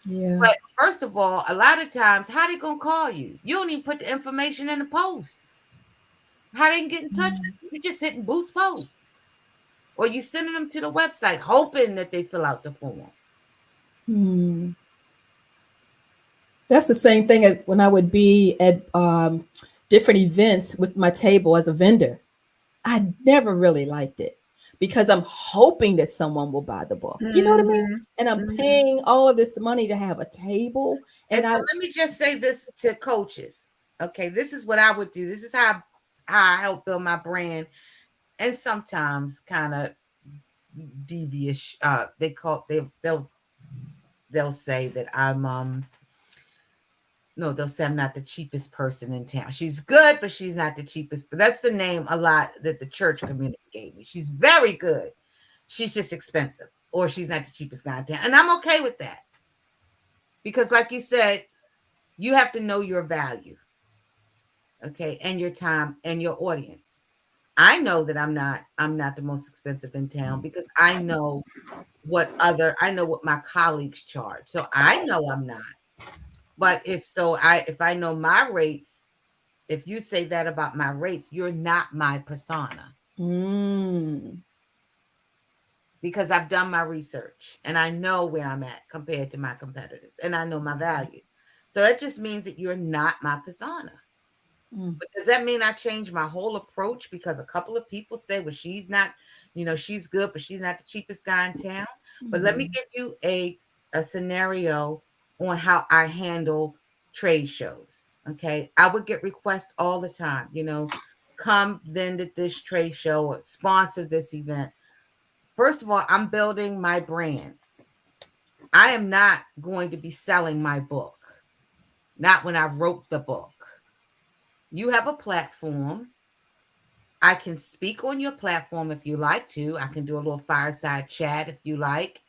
Yeah. But first of all, a lot of times, how they gonna call you? You don't even put the information in the post. How they can get in touch with you? You just hitting boost post. Or you sending them to the website hoping that they fill out the form. Hmm. That's the same thing when I would be at different events with my table as a vendor. I never really liked it because I'm hoping that someone will buy the book. You know what I mean? Mhm. And I'm Mhm. paying all of this money to have a table. And And so let me just say this to coaches. Okay, this is what I would do. This is how I help build my brand. And sometimes kind of devious. They'll say that they'll say I'm not the cheapest person in town. She's good, but she's not the cheapest. But that's the name a lot that the church community gave me. She's very good. She's just expensive, or she's not the cheapest guy in town. And I'm okay with that. Because like you said, you have to know your value. Okay, and your time and your audience. I know that I'm not the most expensive in town because I know what my colleagues charge. So I know I'm not. But if I know my rates, if you say that about my rates, you're not my persona. Because I've done my research and I know where I'm at compared to my competitors and I know my value. So it just means that you're not my persona. But does that mean I change my whole approach because a couple of people say, well, she's not, she's good, but she's not the cheapest guy in town? But let me give you a scenario on how I handle trade shows. Okay. I would get requests all the time, come then at this trade show or sponsor this event. First of all, I'm building my brand. I am not going to be selling my book. Not when I wrote the book. You have a platform. I can speak on your platform if you like to. I can do a little fireside chat if you like.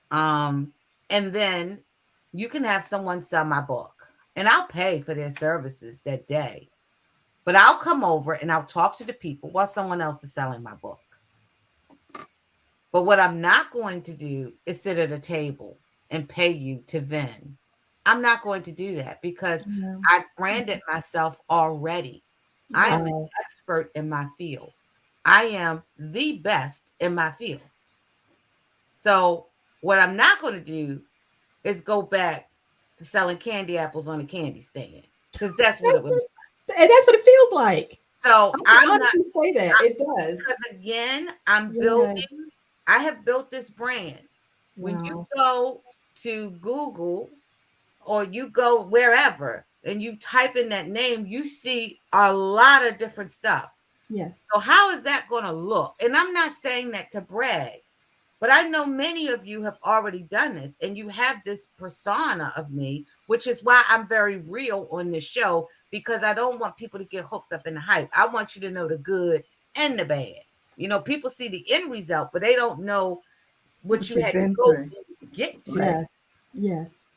And then you can have someone sell my book. And I'll pay for their services that day. But I'll come over and I'll talk to the people while someone else is selling my book. But what I'm not going to do is sit at a table and pay you to vend. I'm not going to do that because I've branded myself already. I am an expert in my field. I am the best in my field. So what I'm not going to do is go back to selling candy apples on a candy stand because that's what it would be. And that's what it feels like. So I'm not say that it does. Because again, I have built this brand. Wow. When you go to Google or you go wherever and you type in that name, you see a lot of different stuff. Yes. So how is that going to look? And I'm not saying that to brag, but I know many of you have already done this and you have this persona of me, which is why I'm very real on this show, because I don't want people to get hooked up in the hype. I want you to know the good and the bad. People see the end result, but they don't know what you had to go to get to. Yes. Yes.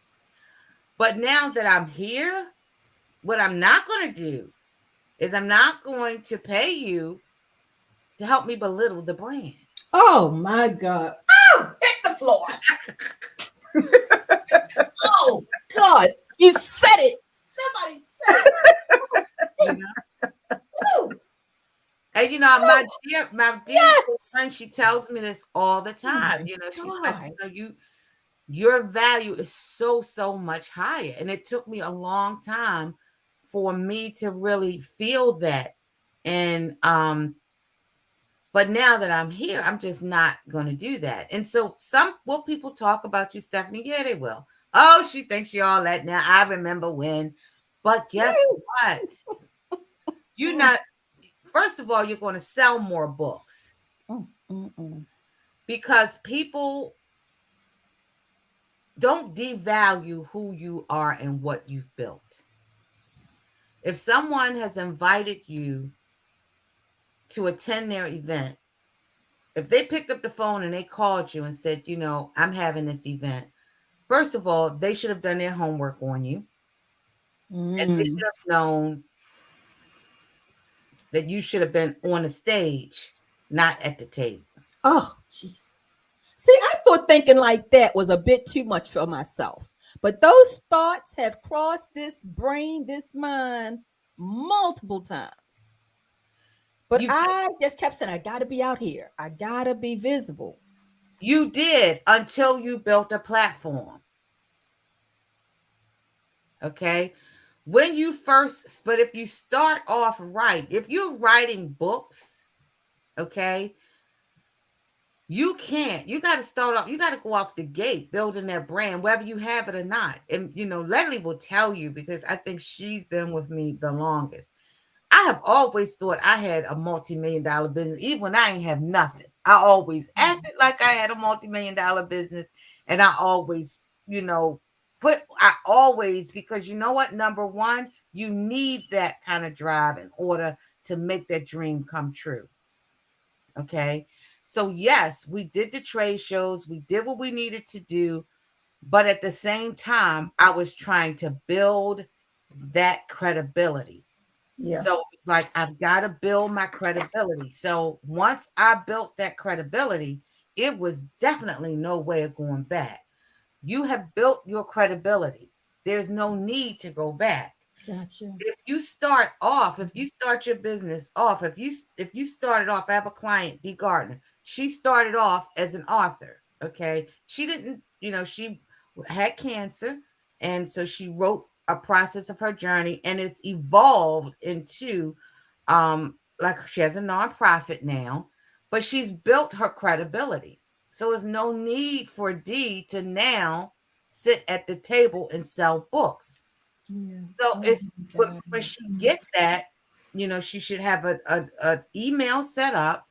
But now that I'm here, what I'm not going to do is I'm not going to pay you to help me belittle the brand. Oh my God. Oh, hit the floor. Oh God. You said it. Somebody said it. And my dear friend, she tells me this all the time. She's like, your value is so, so much higher. And it took me a long time for me to really feel that. And but now that I'm here, I'm just not going to do that. And so will people talk about you, Stephanie? Yeah, they will. Oh, she thinks you're all that now. I remember when. But guess what? First of all, you're going to sell more books. Because people don't devalue who you are and what you've built. If someone has invited you to attend their event, if they picked up the phone and they called you and said, I'm having this event, first of all, they should have done their homework on you. And they should have known that you should have been on the stage, not at the table. Oh, Jesus. See, I thought thinking like that was a bit too much for myself. But those thoughts have crossed this brain, this mind multiple times. But I just kept saying, I got to be out here. I got to be visible. You did, until you built a platform. Okay. When you first, but if you start off right, if you're writing books, okay, you got to start off, you got to go off the gate building that brand, whether you have it or not. And, Leslie will tell you, because I think she's been with me the longest. I have always thought I had a multi-million-dollar business, even when I ain't have nothing. I always acted like I had a multi-million-dollar business, and I always, because you know what? Number one, you need that kind of drive in order to make that dream come true. Okay. So yes, we did the trade shows. We did what we needed to do. But at the same time, I was trying to build that credibility. Yeah. So it's like, I've got to build my credibility. So once I built that credibility, it was definitely no way of going back. You have built your credibility. There's no need to go back. Gotcha. If you start your business off, if you started off, I have a client, Dee Gardner. She started off as an author. Okay. She didn't, she had cancer. And so she wrote a process of her journey, and it's evolved into, like, she has a nonprofit now, but she's built her credibility. So there's no need for Dee to now sit at the table and sell books. Yeah. So when she gets that, she should have a email set up.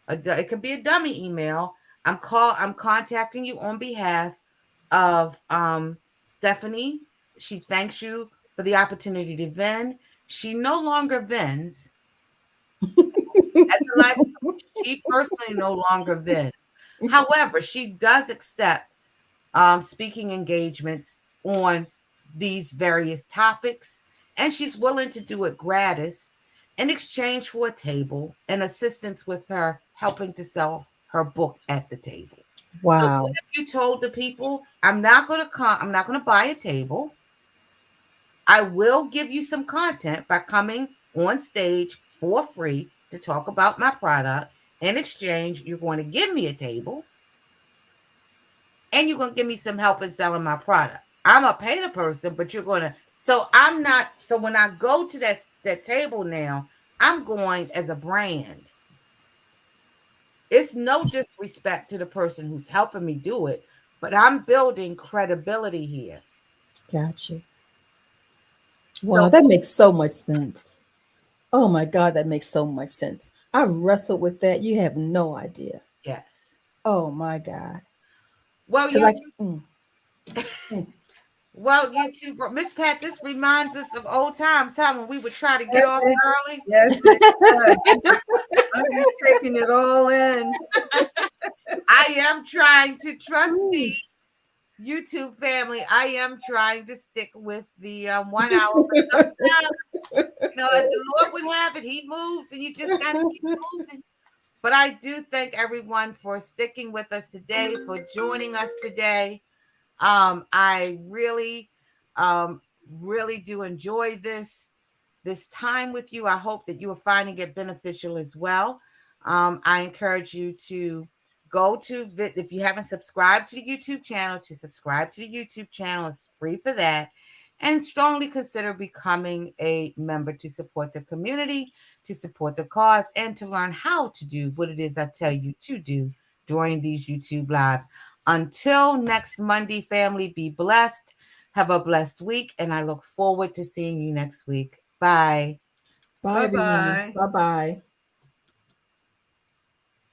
It could be a dummy email. I'm contacting you on behalf of Stephanie. She thanks you for the opportunity to vend. She no longer vends. As a life coach, she personally no longer vends. However, she does accept speaking engagements on these various topics, and she's willing to do it gratis in exchange for a table and assistance with her helping to sell her book at the table. Wow. So if you told the people, I'm not going to buy a table. I will give you some content by coming on stage for free to talk about my product. In exchange, you're going to give me a table, and you're going to give me some help in selling my product. I'm a paid person, but you're going to, so when I go to that table now, I'm going as a brand. It's no disrespect to the person who's helping me do it, but I'm building credibility here. Gotcha. Wow, that makes so much sense. Oh my God, that makes so much sense. I wrestled with that. You have no idea. Yes. Oh my God. Well, YouTube, Miss Pat, this reminds us of old times, when we would try to get off early. Yes, it does. I'm just taking it all in. I am trying to, trust me, YouTube family, I am trying to stick with the 1 hour. But sometimes, as the Lord would have it, He moves, and you just got to keep moving. But I do thank everyone for sticking with us today, for joining us today. I really, really do enjoy this time with you. I hope that you are finding it beneficial as well. I encourage you to if you haven't subscribed to the YouTube channel, to subscribe to the YouTube channel. It's free for that. And strongly consider becoming a member to support the community, to support the cause, and to learn how to do what it is I tell you to do during these YouTube lives. Until next Monday, family, be blessed. Have a blessed week, and I look forward to seeing you next week. Bye. Bye, everyone. Bye-bye.